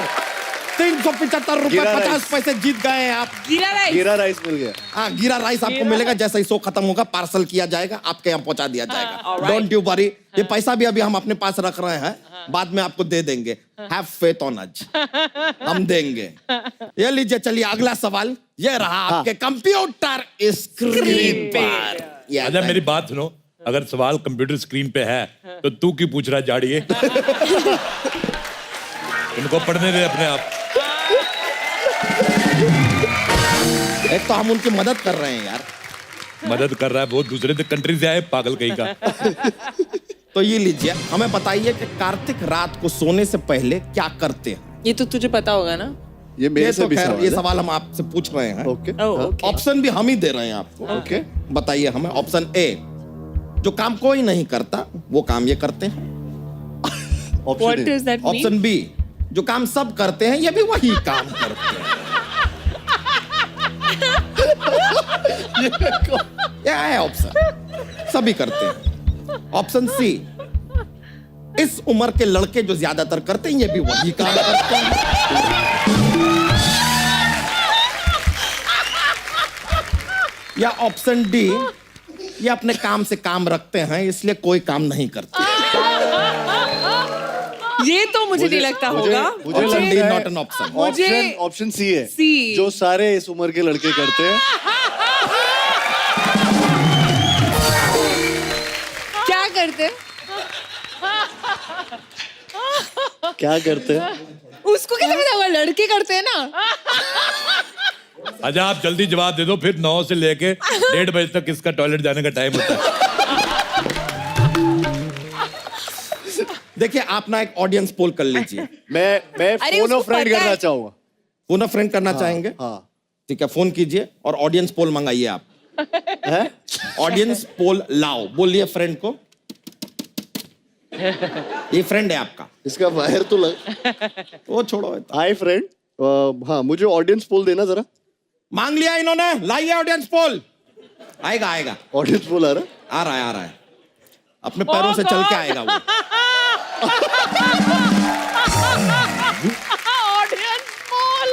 375 रुपए गिरा 50 राइस। पैसे जीत गए आप। गिरा राइस। गिरा राइस मिल गया। हाँ, गिरा राइस आपको मिलेगा, जैसे ही शो खत्म होगा पार्सल किया जाएगा, आपके यहाँ पहुंचा दिया जाएगा। डोंट यू वरी, ये पैसा भी अभी हम अपने पास रख रहे हैं, बाद में आपको दे देंगे। हैव फेथ ऑन अस, हम देंगे। ये लीजिए। चलिए अगला सवाल ये रहा आपके कंप्यूटर स्क्रीन पर। अच्छा मेरी बात सुनो, अगर सवाल कंप्यूटर स्क्रीन पे है तो तू क्यों पूछ रहा है जाड़िए? इनको पढ़ने दे अपने आप। एक तो हम उनकी मदद कर रहे हैं यार। मदद कर रहा है, वो दूसरे कंट्री से आए पागल कहीं का। तो ये लीजिए, हमें बताइए कि कार्तिक रात को सोने से पहले क्या करते हैं? ये तो तुझे पता होगा ना। ये मेरे से तो भी खैर, सवाल ये है। सवाल हम आपसे पूछ रहे हैं। ओके। ऑप्शन भी हम ही दे रहे हैं आपको। ओके। बताइए हमें। ऑप्शन ए, जो काम कोई नहीं करता वो काम ये करते हैं। What does that mean? Option B, जो काम सब करते हैं ये भी वही काम करते हैं। क्या है ऑप्शन? सभी करते हैं। ऑप्शन सी, इस उम्र के लड़के जो ज्यादातर करते हैं ये भी वही काम करते हैं। या ऑप्शन डी, ये अपने काम से काम रखते हैं इसलिए कोई काम नहीं करते। ये तो मुझे नहीं लगता होगा। मुझे ऑप्शन डी लगता नॉट है एन ऑप्शन। मुझे- ऑप्शन सी है। सी। जो सारे इस उम्र के लड़के करते हैं। क्या करते हैं? क्या करते हैं? उसको कैसे पता होगा? लड़के करते हैं ना। अच्छा आप जल्दी जवाब दे दो, फिर 9 से लेके 1:30 बजे तक इसका टॉयलेट जाने का टाइम होता है। देखिए आप ना एक ऑडियंस पोल कर लीजिए। मैं अरे फोन उसको फ्रेंड पता करना है। चाहूंगा। फोन फ्रेंड करना चाहेंगे? हाँ। ठीक है, फोन कीजिए और ऑडियंस पोल मंगाइए आप। है? ऑडियंस पोल लाओ, बोलिए फ्रेंड को। ये फ्रेंड है आपका। इसका वायर तो लग। वो छोड़ो। हाय फ्रेंड, हाँ मुझे ऑडियंस पोल देना जरा। मांग लिया इन्होंने, लाइए ऑडियंस पोल। आएगा आएगा। ऑडियंस पोल आ रहा? आ रहा है। अपने पैरों से चल के आएगा वो। Audience poll.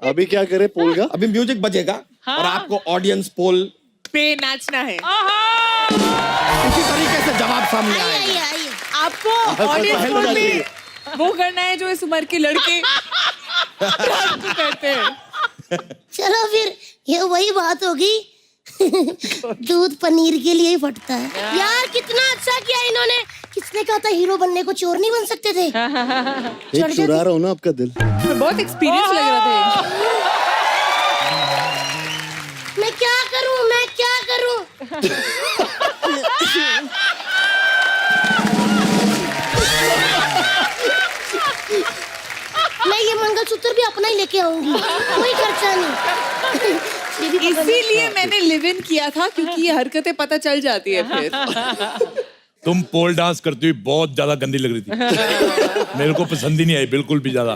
अभी क्या करे पोल का? अभी म्यूजिक बजेगा और आपको ऑडियंस पोल पे नाचना है। इसी तरीके से जवाब सामने आएगा। आइए आइए। आपको ऑडियंस पोल में वो करना है जो इस उम्र के लड़के रात को करते हैं। चलो फिर ये वही बात होगी। दूध पनीर के लिए ही फटता है। यार कितना अच्छा किया इन्होंने। किसने कहा था हीरो बनने को चोर नहीं बन सकते थे? एक चुरा रहा हूँ ना आपका दिल। बहुत एक्सपीरियंस लग रहा था। मैं क्या करूं? मैं ये मंगलसूत्र भी अपना ही लेके आऊंगी, कोई खर्चा नहीं। इसीलिए मैंने लिव इन किया था, क्योंकि ये हरकतें पता चल जाती है फिर। तुम पोल डांस करती हुई बहुत ज्यादा गंदी लग रही थी। मेरे को पसंद ही नहीं आई बिल्कुल भी ज्यादा।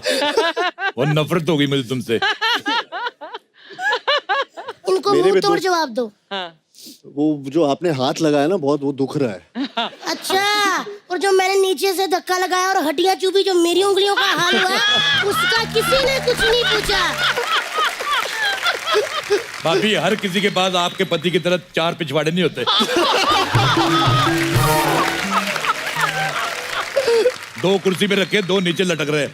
वो नफरत हो गई मुझे तुमसे। इनको मेरे मुंह भी तोड़ तो- जवाब दो। वो जो आपने हाथ लगाया ना, बहुत वो दुख रहा है। अच्छा, और जो मैंने नीचे से धक्का लगाया और हड्डियां चुभी, जो मेरी उंगलियों का हाल हुआ, उसका किसी ने कुछ नहीं पूछा। भाभी हर किसी के पास आपके पति की तरह 4 पिछवाड़े नहीं होते। 2 कुर्सी पे रखे, 2 नीचे लटक रहे।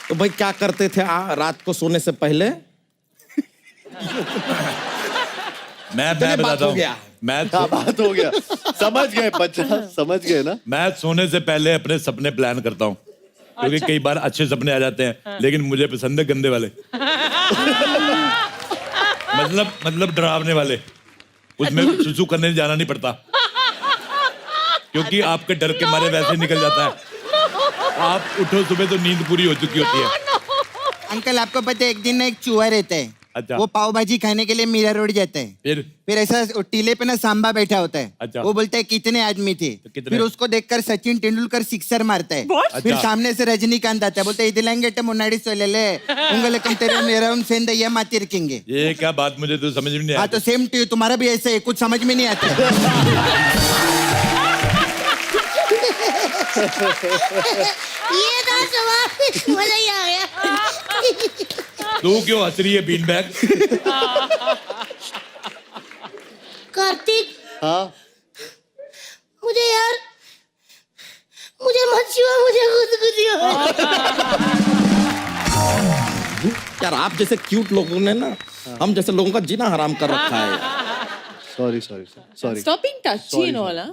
तो भाई क्या करते थे रात को सोने से पहले? मैं बात बताता हो हूँ। गया। क्या बात हो गया? समझ गए बच्चा, समझ गए ना? मैं सोने से पहले अपने सपने प्लान करता हूँ, क्योंकि कई बार अच्छे सपने आ जाते हैं, लेकिन मुझे पसंद है गंदे वाले। मतलब डरावने वाले। उसमें सुसु करने जाना नहीं पड़ता, क्योंकि आपके डर के मारे वैसे निकल जाता है। आप उठो सुबह तो नींद पूरी हो चुकी होती है। अंकल आपको पता है, एक दिन ना एक चूहा रहता है। अच्छा। वो पाव भाजी खाने के लिए मीरा रोड जाता है। फिर ऐसा टीले पे ना सांबा बैठा होता है। अच्छा। वो बोलता है कितने आदमी थे? कितने? फिर उसको देखकर सचिन तेंदुलकर सिक्सर मारता है। फिर अच्छा। सामने से रजनीकांत आता है, बोलता है इदिलंगे मुन्नाडी सोलेले उंगलकम तेरे मेरा उन सेंद ये माती रखेंगे। ये क्या बात, मुझे तो समझ में नहीं हाँ आया। तो सेम टू तुम्हारा भी ऐसे है, कुछ समझ में नहीं आता। ये था जवाब, मजा ही आ गया। तू क्यों हंस रही है बीन बैग? कार्तिक, हाँ मुझे यार, मुझे मत छुआ, मुझे खुद हो रहा है। यार आप जैसे क्यूट लोगों ने ना हम जैसे लोगों का जीना हराम कर रखा है। Sorry sorry sorry. Stop being touchy and all, huh?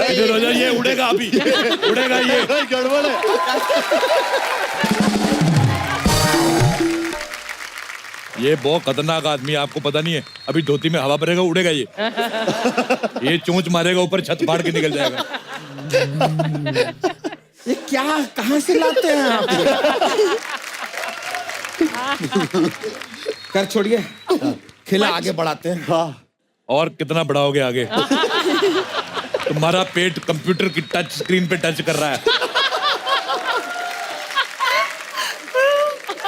इधर हो जा, ये उड़ेगा अभी, उड़ेगा ये। गड़बड़ है। ये बहुत खतरनाक आदमी है, आपको पता नहीं है। अभी धोती में हवा भरेगा, उड़ेगा ये। ये चोंच मारेगा ऊपर, छत फाड़ के निकल जाएगा। ये क्या कहाँ से लाते हैं आप? कर छोड़िए, खेला आगे बढ़ाते हैं। हाँ। और कितना बढ़ाओगे आगे? तुम्हारा पेट कंप्यूटर की टच स्क्रीन पे टच कर रहा है।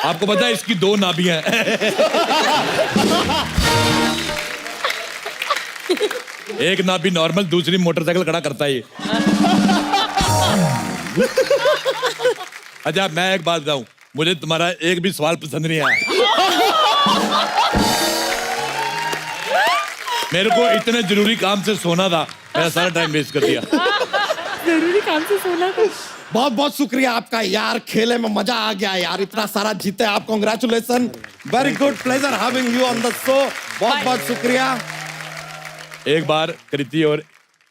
आपको पता है इसकी 2 नाभियां हैं। एक नाभि नॉर्मल, दूसरी मोटरसाइकिल खड़ा करता है ये। अच्छा मैं एक बात बताऊं, मुझे तुम्हारा एक भी सवाल पसंद नहीं आया। मेरे को इतने जरूरी काम से सोना था, मेरा सारा टाइम वेस्ट कर दिया। जरूरी काम से सोना था। बहुत बहुत शुक्रिया आपका यार, खेले में मजा आ गया यार, इतना सारा जीते आप। Congratulation, very good, pleasure having you on the show. बहुत बहुत शुक्रिया। एक बार कृति और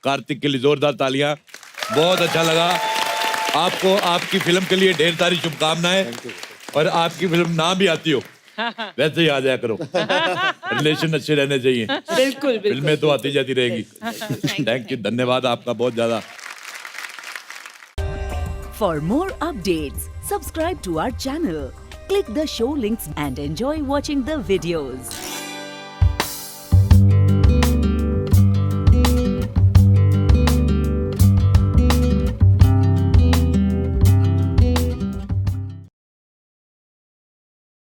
कार्तिक के लिए जोरदार तालियां। बहुत अच्छा लगा। आपको आपकी फिल्म के लिए ढेर सारी शुभकामनाएं, और आपकी फिल्म ना भी आती हो वैसे ही आ जाया करो। रिलेशन अच्छे रहने चाहिए। बिल्कुल फिल्में तो आती जाती रहेगी। थैंक यू, धन्यवाद आपका बहुत ज्यादा। For more updates, subscribe to our channel, click the show links and enjoy watching the videos.